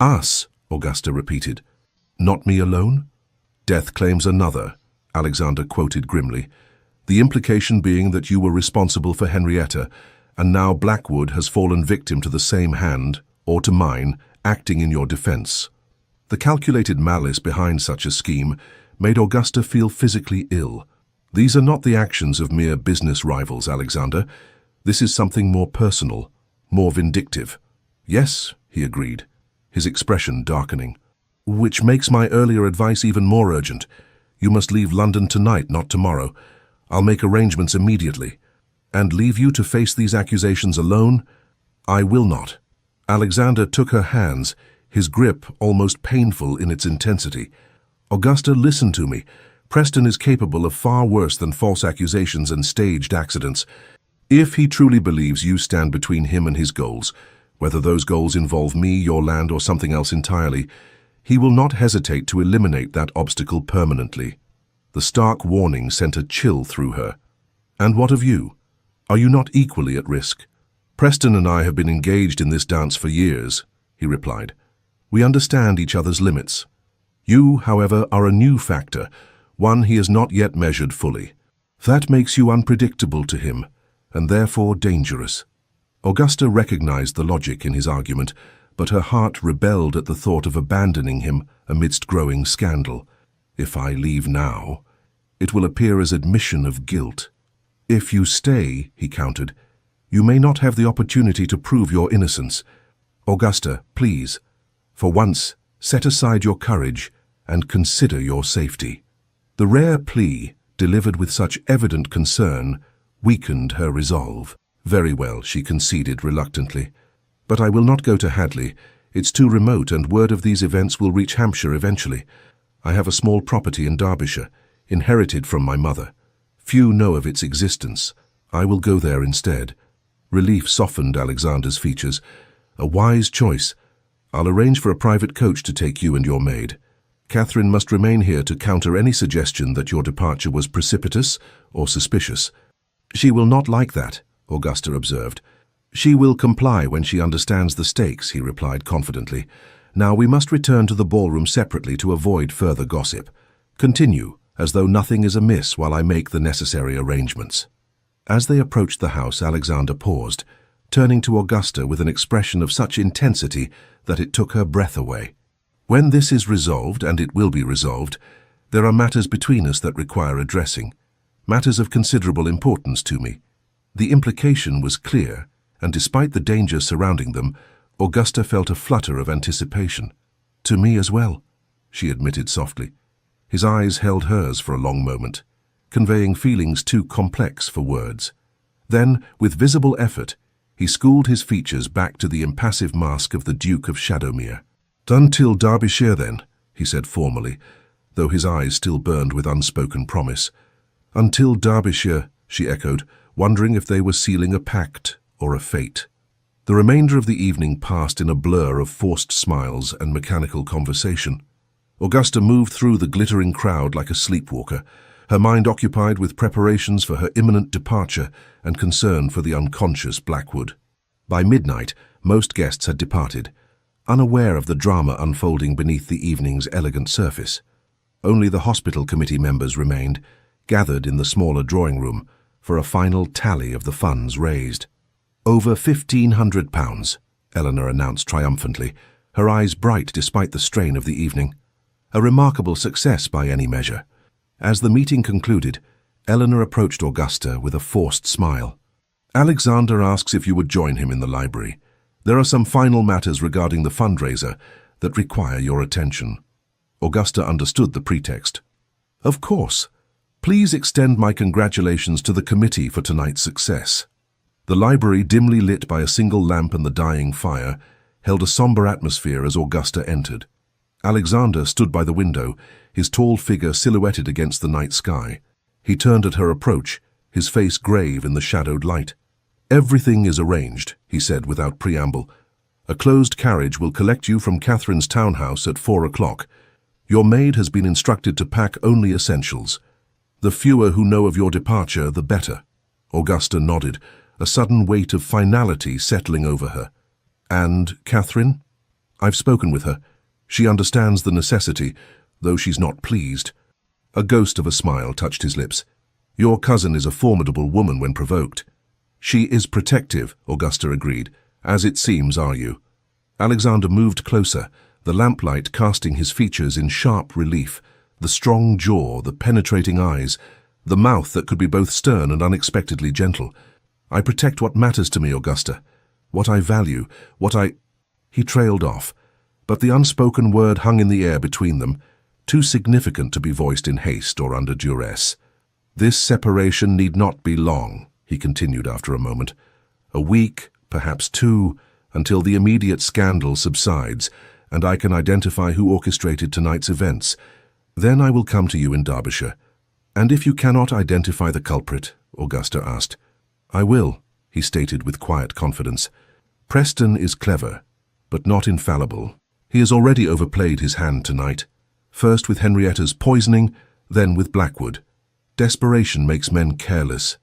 Us, Augusta repeated. Not me alone? Death claims another, Alexander quoted grimly. The implication being that you were responsible for Henrietta, and now Blackwood has fallen victim to the same hand, or to mine, acting in your defense. The calculated malice behind such a scheme made Augusta feel physically ill. These are not the actions of mere business rivals, Alexander. This is something more personal, more vindictive. Yes, he agreed, his expression darkening. Which makes my earlier advice even more urgent. You must leave London tonight, not tomorrow. I'll make arrangements immediately. And leave you to face these accusations alone? I will not. Alexander took her hands, his grip almost painful in its intensity. Augusta, listen to me. Preston is capable of far worse than false accusations and staged accidents. If he truly believes you stand between him and his goals, whether those goals involve me, your land, or something else entirely, he will not hesitate to eliminate that obstacle permanently. The stark warning sent a chill through her. And what of you? Are you not equally at risk? Preston and I have been engaged in this dance for years, he replied. We understand each other's limits. You, however, are a new factor, one he has not yet measured fully. That makes you unpredictable to him, and therefore dangerous. Augusta recognized the logic in his argument, but her heart rebelled at the thought of abandoning him amidst growing scandal. If I leave now, it will appear as admission of guilt. If you stay, he countered, you may not have the opportunity to prove your innocence. Augusta, please, for once, set aside your courage and consider your safety. The rare plea, delivered with such evident concern, weakened her resolve. Very well, she conceded reluctantly. But I will not go to Hadley. It's too remote, and word of these events will reach Hampshire eventually. I have a small property in Derbyshire, inherited from my mother. Few know of its existence. I will go there instead. Relief softened Alexander's features. A wise choice. I'll arrange for a private coach to take you and your maid. Catherine must remain here to counter any suggestion that your departure was precipitous or suspicious. She will not like that, Augusta observed. She will comply when she understands the stakes, he replied confidently. Now we must return to the ballroom separately to avoid further gossip. Continue, as though nothing is amiss while I make the necessary arrangements. As they approached the house, Alexander paused, turning to Augusta with an expression of such intensity that it took her breath away. When this is resolved, and it will be resolved, there are matters between us that require addressing, matters of considerable importance to me. The implication was clear, and despite the danger surrounding them, Augusta felt a flutter of anticipation. To me as well, she admitted softly. His eyes held hers for a long moment, conveying feelings too complex for words. Then, with visible effort, he schooled his features back to the impassive mask of the Duke of Shadowmere. "Done till Derbyshire, then," he said formally, though his eyes still burned with unspoken promise. "Until Derbyshire," she echoed, wondering if they were sealing a pact or a fate. The remainder of the evening passed in a blur of forced smiles and mechanical conversation. Augusta moved through the glittering crowd like a sleepwalker, her mind occupied with preparations for her imminent departure and concern for the unconscious Blackwood. By midnight, most guests had departed, unaware of the drama unfolding beneath the evening's elegant surface. Only the hospital committee members remained, gathered in the smaller drawing room, for a final tally of the funds raised. "Over £1,500, Eleanor announced triumphantly, her eyes bright despite the strain of the evening. A remarkable success by any measure. As the meeting concluded, Eleanor approached Augusta with a forced smile. "Alexander asks if you would join him in the library. There are some final matters regarding the fundraiser that require your attention." Augusta understood the pretext. "Of course. Please extend my congratulations to the committee for tonight's success." The library, dimly lit by a single lamp and the dying fire, held a somber atmosphere as Augusta entered. Alexander stood by the window, his tall figure silhouetted against the night sky. He turned at her approach, his face grave in the shadowed light. "Everything is arranged," he said without preamble. "A closed carriage will collect you from Catherine's townhouse at 4 o'clock. Your maid has been instructed to pack only essentials. The fewer who know of your departure, the better." Augusta nodded, a sudden weight of finality settling over her. "And Catherine?" "I've spoken with her. She understands the necessity, though she's not pleased." A ghost of a smile touched his lips. "Your cousin is a formidable woman when provoked." "She is protective," Augusta agreed. "As it seems, are you?" Alexander moved closer, the lamplight casting his features in sharp relief, the strong jaw, the penetrating eyes, the mouth that could be both stern and unexpectedly gentle. "I protect what matters to me, Augusta, what I value, what I—" He trailed off, but the unspoken word hung in the air between them, too significant to be voiced in haste or under duress. "This separation need not be long," he continued after a moment. "A week, perhaps 2, until the immediate scandal subsides, and I can identify who orchestrated tonight's events. Then I will come to you in Derbyshire." "And if you cannot identify the culprit?" Augusta asked. "I will," he stated with quiet confidence. "Preston is clever, but not infallible. He has already overplayed his hand tonight, first with Henrietta's poisoning, then with Blackwood. Desperation makes men careless."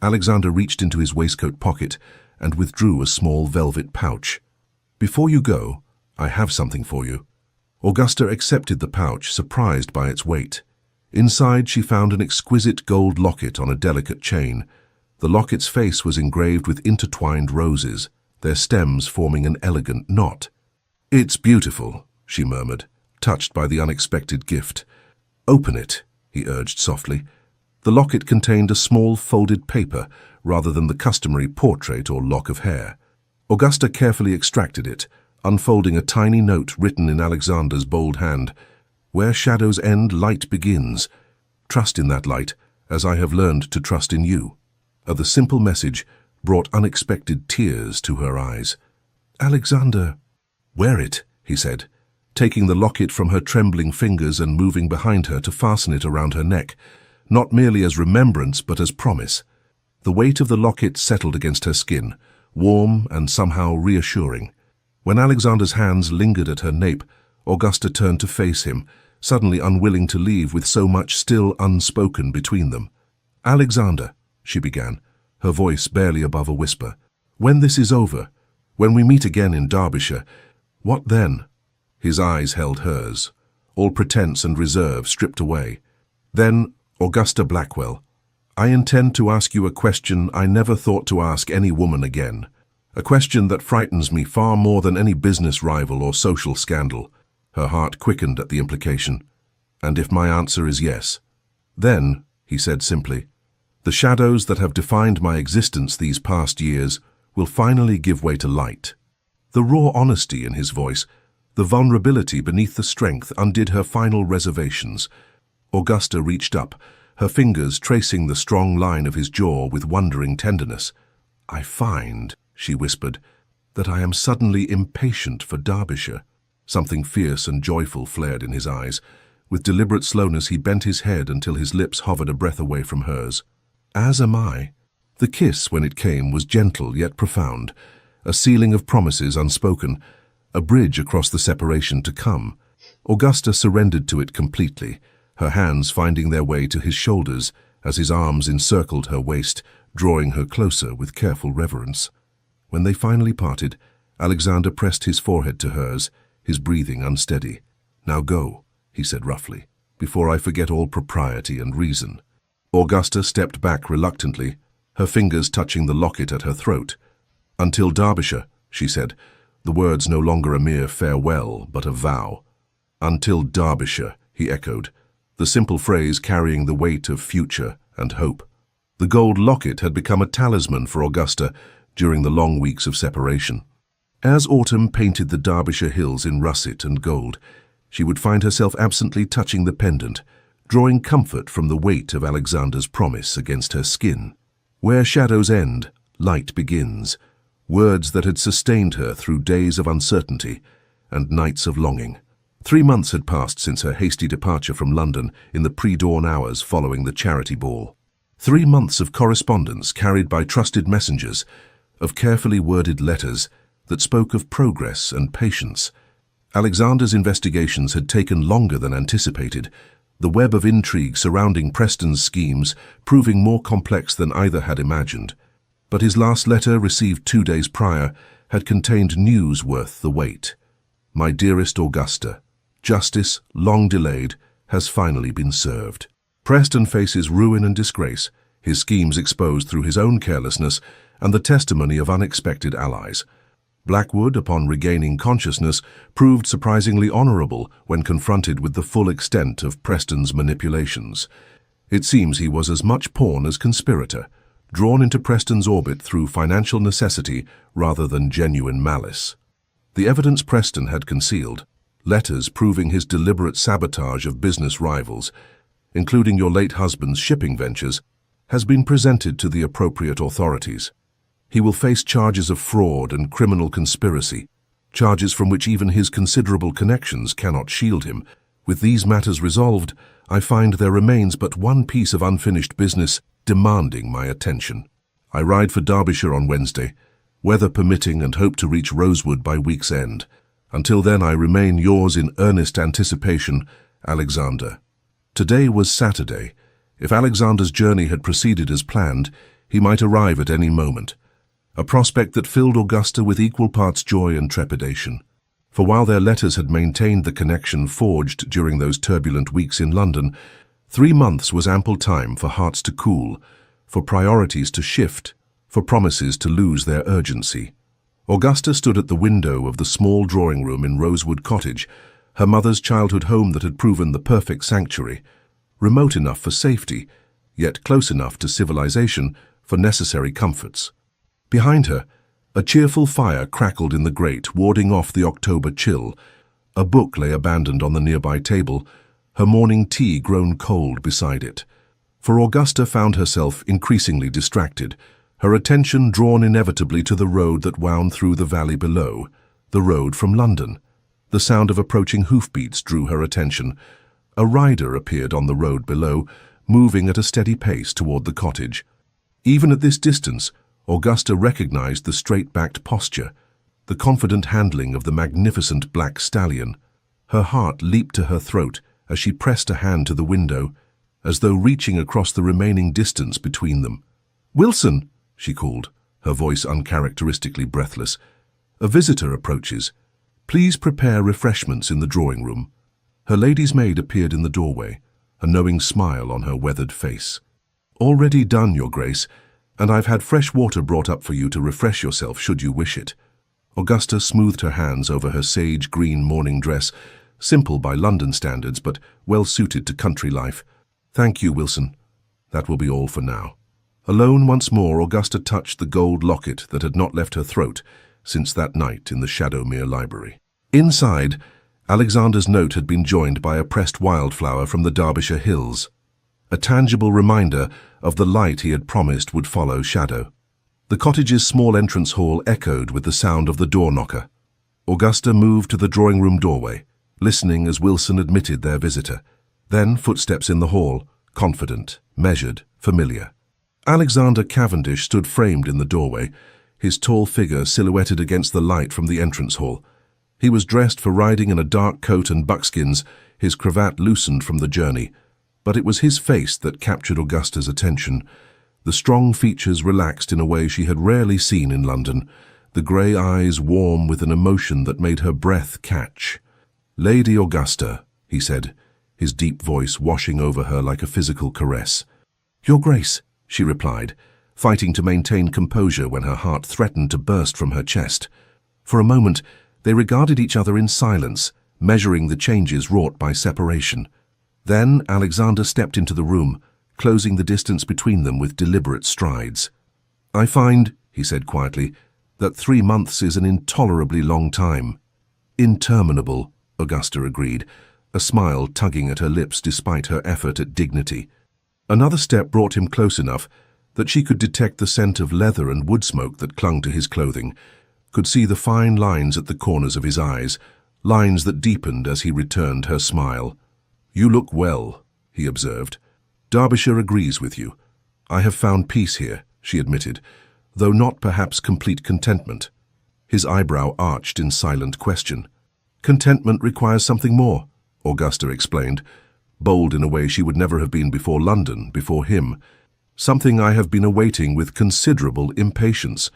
Alexander reached into his waistcoat pocket and withdrew a small velvet pouch. "Before you go, I have something for you." Augusta accepted the pouch, surprised by its weight. Inside she found an exquisite gold locket on a delicate chain. The locket's face was engraved with intertwined roses, their stems forming an elegant knot. "It's beautiful," she murmured, touched by the unexpected gift. "Open it," he urged softly. The locket contained a small folded paper rather than the customary portrait or lock of hair. Augusta carefully extracted it, unfolding a tiny note written in Alexander's bold hand. "Where shadows end, light begins. Trust in that light, as I have learned to trust in you." The simple message brought unexpected tears to her eyes. "Alexander." "Wear it," he said, taking the locket from her trembling fingers and moving behind her to fasten it around her neck, not merely as remembrance but as promise. The weight of the locket settled against her skin, warm and somehow reassuring. When Alexander's hands lingered at her nape, Augusta turned to face him, suddenly unwilling to leave with so much still unspoken between them. "Alexander," she began, her voice barely above a whisper, "when this is over, when we meet again in Derbyshire, what then?" His eyes held hers, all pretense and reserve stripped away. "Then, Augusta Blackwell, I intend to ask you a question I never thought to ask any woman again. A question that frightens me far more than any business rival or social scandal." Her heart quickened at the implication. "And if my answer is yes?" "Then," he said simply, "the shadows that have defined my existence these past years will finally give way to light." The raw honesty in his voice, the vulnerability beneath the strength, undid her final reservations. Augusta reached up, her fingers tracing the strong line of his jaw with wondering tenderness. "I find," she whispered, "that I am suddenly impatient for Derbyshire." Something fierce and joyful flared in his eyes. With deliberate slowness he bent his head until his lips hovered a breath away from hers. "As am I." The kiss, when it came, was gentle yet profound, a sealing of promises unspoken, a bridge across the separation to come. Augusta surrendered to it completely, her hands finding their way to his shoulders as his arms encircled her waist, drawing her closer with careful reverence. When they finally parted, Alexander pressed his forehead to hers, his breathing unsteady. "Now go," he said roughly, "before I forget all propriety and reason." Augusta stepped back reluctantly, her fingers touching the locket at her throat. "Until Derbyshire," she said, the words no longer a mere farewell but a vow. "Until Derbyshire," he echoed, the simple phrase carrying the weight of future and hope. The gold locket had become a talisman for Augusta during the long weeks of separation. As autumn painted the Derbyshire hills in russet and gold, she would find herself absently touching the pendant, drawing comfort from the weight of Alexander's promise against her skin. "Where shadows end, light begins," words that had sustained her through days of uncertainty and nights of longing. 3 months had passed since her hasty departure from London in the pre-dawn hours following the charity ball. 3 months of correspondence carried by trusted messengers, of carefully worded letters that spoke of progress and patience. Alexander's investigations had taken longer than anticipated, the web of intrigue surrounding Preston's schemes proving more complex than either had imagined. But his last letter, received 2 days prior, had contained news worth the wait. "My dearest Augusta, justice, long delayed, has finally been served. Preston faces ruin and disgrace, his schemes exposed through his own carelessness and the testimony of unexpected allies. Blackwood, upon regaining consciousness, proved surprisingly honorable when confronted with the full extent of Preston's manipulations. It seems he was as much pawn as conspirator, drawn into Preston's orbit through financial necessity rather than genuine malice. The evidence Preston had concealed, letters proving his deliberate sabotage of business rivals, including your late husband's shipping ventures, has been presented to the appropriate authorities. He will face charges of fraud and criminal conspiracy, charges from which even his considerable connections cannot shield him. With these matters resolved, I find there remains but one piece of unfinished business demanding my attention. I ride for Derbyshire on Wednesday, weather permitting, and hope to reach Rosewood by week's end. Until then, I remain yours in earnest anticipation, Alexander. Today was Saturday. If Alexander's journey had proceeded as planned, he might arrive at any moment, a prospect that filled Augusta with equal parts joy and trepidation. For while their letters had maintained the connection forged during those turbulent weeks in London, 3 months was ample time for hearts to cool, for priorities to shift, for promises to lose their urgency. Augusta stood at the window of the small drawing room in Rosewood Cottage, her mother's childhood home that had proven the perfect sanctuary, remote enough for safety, yet close enough to civilization for necessary comforts. Behind her, a cheerful fire crackled in the grate, warding off the October chill. A book lay abandoned on the nearby table, her morning tea grown cold beside it. For Augusta found herself increasingly distracted, her attention drawn inevitably to the road that wound through the valley below, the road from London. The sound of approaching hoofbeats drew her attention. A rider appeared on the road below, moving at a steady pace toward the cottage. Even at this distance, Augusta recognized the straight-backed posture, the confident handling of the magnificent black stallion. Her heart leaped to her throat as she pressed a hand to the window, as though reaching across the remaining distance between them. "Wilson!" she called, her voice uncharacteristically breathless. "A visitor approaches. Please prepare refreshments in the drawing room." Her lady's maid appeared in the doorway, a knowing smile on her weathered face. "Already done, Your Grace, and I've had fresh water brought up for you to refresh yourself should you wish it." Augusta smoothed her hands over her sage-green morning dress, simple by London standards but well-suited to country life. "Thank you, Wilson. That will be all for now." Alone once more, Augusta touched the gold locket that had not left her throat since that night in the Shadowmere Library. Inside, Alexander's note had been joined by a pressed wildflower from the Derbyshire hills, a tangible reminder of the light he had promised would follow shadow. The cottage's small entrance hall echoed with the sound of the door knocker. Augusta moved to the drawing-room doorway, listening as Wilson admitted their visitor. Then footsteps in the hall, confident, measured, familiar. Alexander Cavendish stood framed in the doorway, his tall figure silhouetted against the light from the entrance hall. He was dressed for riding in a dark coat and buckskins, his cravat loosened from the journey. But it was his face that captured Augusta's attention. The strong features relaxed in a way she had rarely seen in London, the grey eyes warm with an emotion that made her breath catch. "Lady Augusta," he said, his deep voice washing over her like a physical caress. "Your Grace," she replied, fighting to maintain composure when her heart threatened to burst from her chest. For a moment, they regarded each other in silence, measuring the changes wrought by separation. Then Alexander stepped into the room, closing the distance between them with deliberate strides. "I find," he said quietly, "that 3 months is an intolerably long time." "Interminable," Augusta agreed, a smile tugging at her lips despite her effort at dignity. Another step brought him close enough that she could detect the scent of leather and wood smoke that clung to his clothing, could see the fine lines at the corners of his eyes, lines that deepened as he returned her smile. "You look well," he observed. "Derbyshire agrees with you. I have found peace here," she admitted, though not perhaps complete contentment. His eyebrow arched in silent question. "Contentment requires something more," Augusta explained, bold in a way she would never have been before London, before him. "Something I have been awaiting with considerable impatience."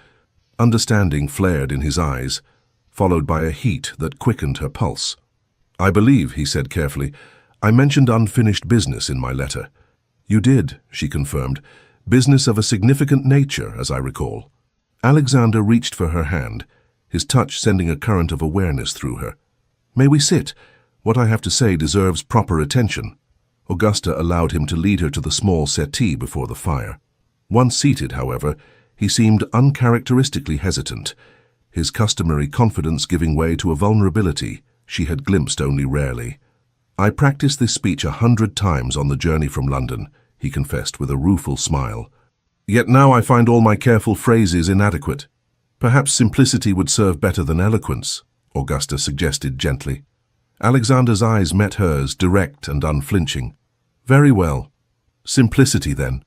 Understanding flared in his eyes, followed by a heat that quickened her pulse. "I believe," he said carefully, "I mentioned unfinished business in my letter." "You did," she confirmed. "Business of a significant nature, as I recall." Alexander reached for her hand, his touch sending a current of awareness through her. "May we sit? What I have to say deserves proper attention." Augusta allowed him to lead her to the small settee before the fire. Once seated, however, he seemed uncharacteristically hesitant, his customary confidence giving way to a vulnerability she had glimpsed only rarely. "I practiced this speech 100 times on the journey from London," he confessed with a rueful smile. "Yet now I find all my careful phrases inadequate." "Perhaps simplicity would serve better than eloquence," Augusta suggested gently. Alexander's eyes met hers, direct and unflinching. "Very well. Simplicity, then."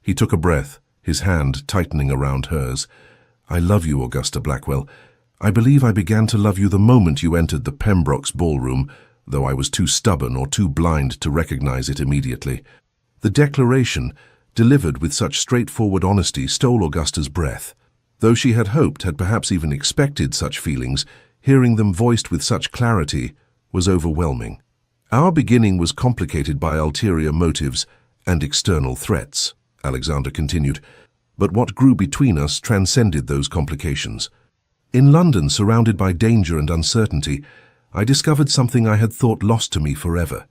He took a breath, his hand tightening around hers. "I love you, Augusta Blackwell. I believe I began to love you the moment you entered the Pembrokes ballroom, though I was too stubborn or too blind to recognize it immediately." The declaration, delivered with such straightforward honesty, stole Augusta's breath. Though she had hoped, had perhaps even expected such feelings, hearing them voiced with such clarity was overwhelming. Our beginning was complicated by ulterior motives and external threats, Alexander continued, but what grew between us transcended those complications. In London, surrounded by danger and uncertainty, I discovered something I had thought lost to me forever: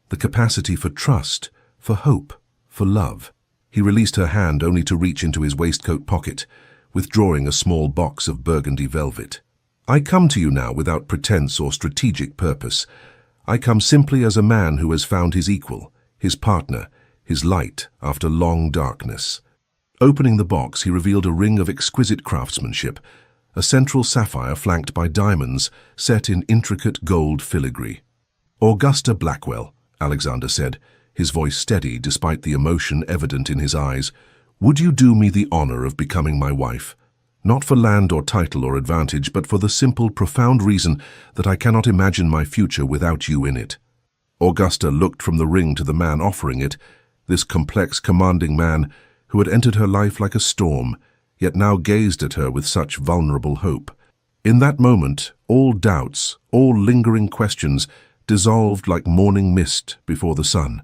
the capacity for trust, for hope, for love. He released her hand only to reach into his waistcoat pocket, withdrawing a small box of burgundy velvet. I come to you now without pretense or strategic purpose. I come simply as a man who has found his equal, his partner, his light after long darkness. Opening the box, he revealed a ring of exquisite craftsmanship, a central sapphire flanked by diamonds set in intricate gold filigree. "Augusta Blackwell," Alexander said, his voice steady despite the emotion evident in his eyes, "would you do me the honor of becoming my wife? Not for land or title or advantage, but for the simple, profound reason that I cannot imagine my future without you in it." Augusta looked from the ring to the man offering it, this complex, commanding man who had entered her life like a storm, yet now gazed at her with such vulnerable hope. In that moment, all doubts, all lingering questions dissolved like morning mist before the sun.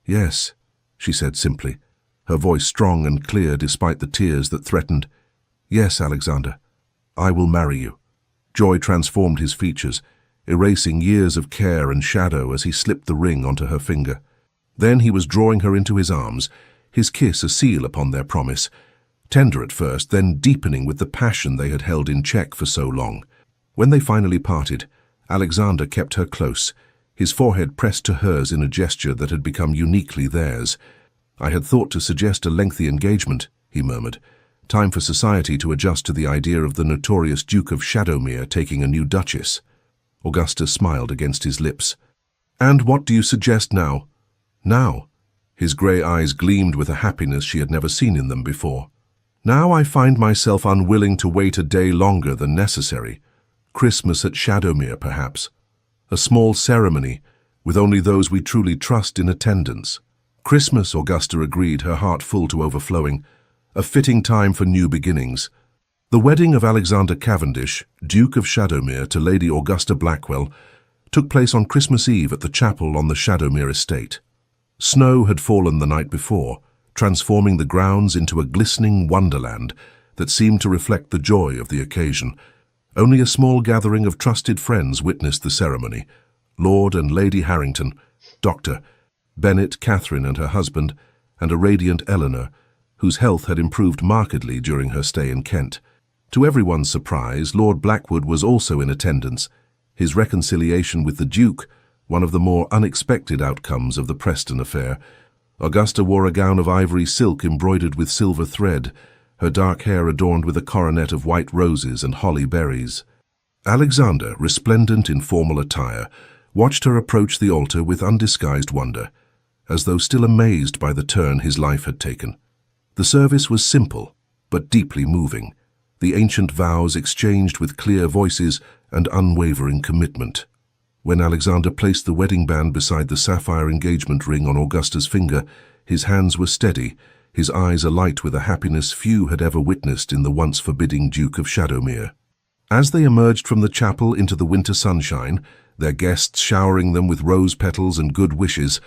"Yes," she said simply, her voice strong and clear despite the tears that threatened. "Yes, Alexander, I will marry you." Joy transformed his features, erasing years of care and shadow as he slipped the ring onto her finger. Then he was drawing her into his arms, his kiss a seal upon their promise, tender at first, then deepening with the passion they had held in check for so long. When they finally parted, Alexander kept her close, his forehead pressed to hers in a gesture that had become uniquely theirs. "I had thought to suggest a lengthy engagement," he murmured. "Time for society to adjust to the idea of the notorious Duke of Shadowmere taking a new duchess." Augusta smiled against his lips. "And what do you suggest now?" "Now?" His grey eyes gleamed with a happiness she had never seen in them before. "Now I find myself unwilling to wait a day longer than necessary. Christmas at Shadowmere, perhaps. A small ceremony, with only those we truly trust in attendance." "Christmas," Augusta agreed, her heart full to overflowing. "A fitting time for new beginnings." The wedding of Alexander Cavendish, Duke of Shadowmere, to Lady Augusta Blackwell took place on Christmas Eve at the chapel on the Shadowmere estate. Snow had fallen the night before, transforming the grounds into a glistening wonderland that seemed to reflect the joy of the occasion. Only a small gathering of trusted friends witnessed the ceremony: Lord and Lady Harrington, Dr. Bennet, Catherine and her husband, and a radiant Eleanor, whose health had improved markedly during her stay in Kent. To everyone's surprise, Lord Blackwood was also in attendance, his reconciliation with the Duke one of the more unexpected outcomes of the Preston affair. Augusta wore a gown of ivory silk embroidered with silver thread, her dark hair adorned with a coronet of white roses and holly berries. Alexander, resplendent in formal attire, watched her approach the altar with undisguised wonder, as though still amazed by the turn his life had taken. The service was simple, but deeply moving, the ancient vows exchanged with clear voices and unwavering commitment. When Alexander placed the wedding band beside the sapphire engagement ring on Augusta's finger, his hands were steady, his eyes alight with a happiness few had ever witnessed in the once forbidding Duke of Shadowmere. As they emerged from the chapel into the winter sunshine, their guests showering them with rose petals and good wishes,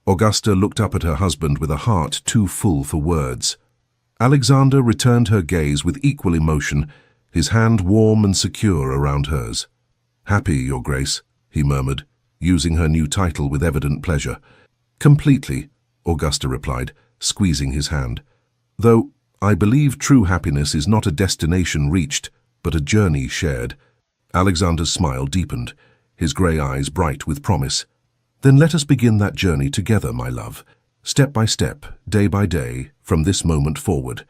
Augusta looked up at her husband with a heart too full for words. Alexander returned her gaze with equal emotion, his hand warm and secure around hers. "Happy, Your Grace," he murmured, using her new title with evident pleasure. "Completely," Augusta replied, squeezing his hand. "Though I believe true happiness is not a destination reached, but a journey shared." Alexander's smile deepened, his grey eyes bright with promise. "Then let us begin that journey together, my love, step by step, day by day, from this moment forward."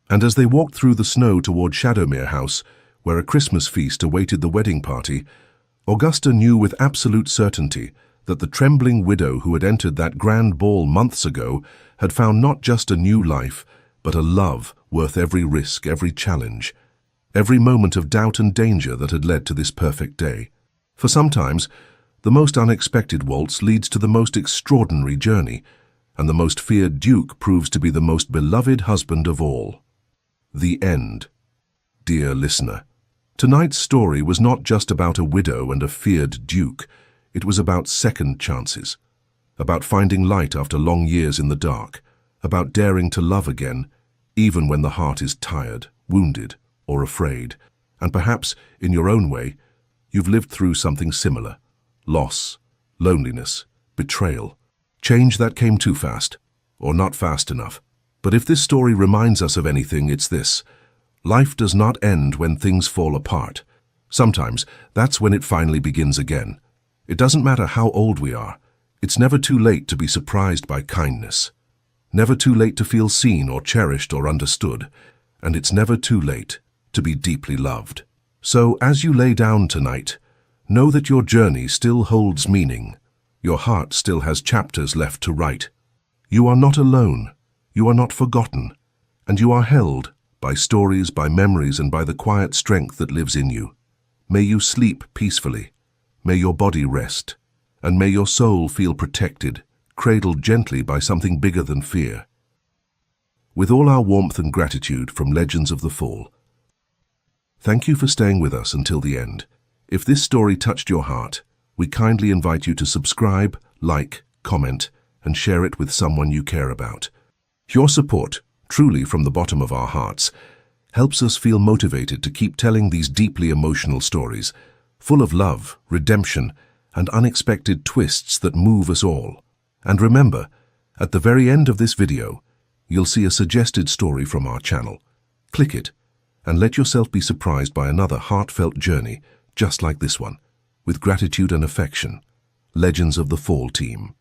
And as they walked through the snow toward Shadowmere House, where a Christmas feast awaited the wedding party, Augusta knew with absolute certainty that the trembling widow who had entered that grand ball months ago had found not just a new life, but a love worth every risk, every challenge, every moment of doubt and danger that had led to this perfect day. For sometimes, the most unexpected waltz leads to the most extraordinary journey, and the most feared duke proves to be the most beloved husband of all. The end. Dear listener, Tonight's story was not just about a widow and a feared duke. It was about second chances, about finding light after long years in the dark, about daring to love again, even when the heart is tired, wounded, or afraid. And perhaps, in your own way, you've lived through something similar. Loss, loneliness, betrayal. Change that came too fast, or not fast enough. But if this story reminds us of anything, it's this. Life does not end when things fall apart. Sometimes, that's when it finally begins again. It doesn't matter how old we are. It's never too late to be surprised by kindness. Never too late to feel seen or cherished or understood. And it's never too late to be deeply loved. So, as you lay down tonight, know that your journey still holds meaning. Your heart still has chapters left to write. You are not alone. You are not forgotten. And you are held by stories, by memories, and by the quiet strength that lives in you. May you sleep peacefully. May your body rest. And may your soul feel protected, cradled gently by something bigger than fear. With all our warmth and gratitude from Legends of the Fall, thank you for staying with us until the end. If this story touched your heart, we kindly invite you to subscribe, like, comment, and share it with someone you care about. Your support, truly from the bottom of our hearts, helps us feel motivated to keep telling these deeply emotional stories, full of love, redemption, and unexpected twists that move us all. And remember, at the very end of this video, you'll see a suggested story from our channel. Click it, and let yourself be surprised by another heartfelt journey just like this one. With gratitude and affection, Legends of the Fall team.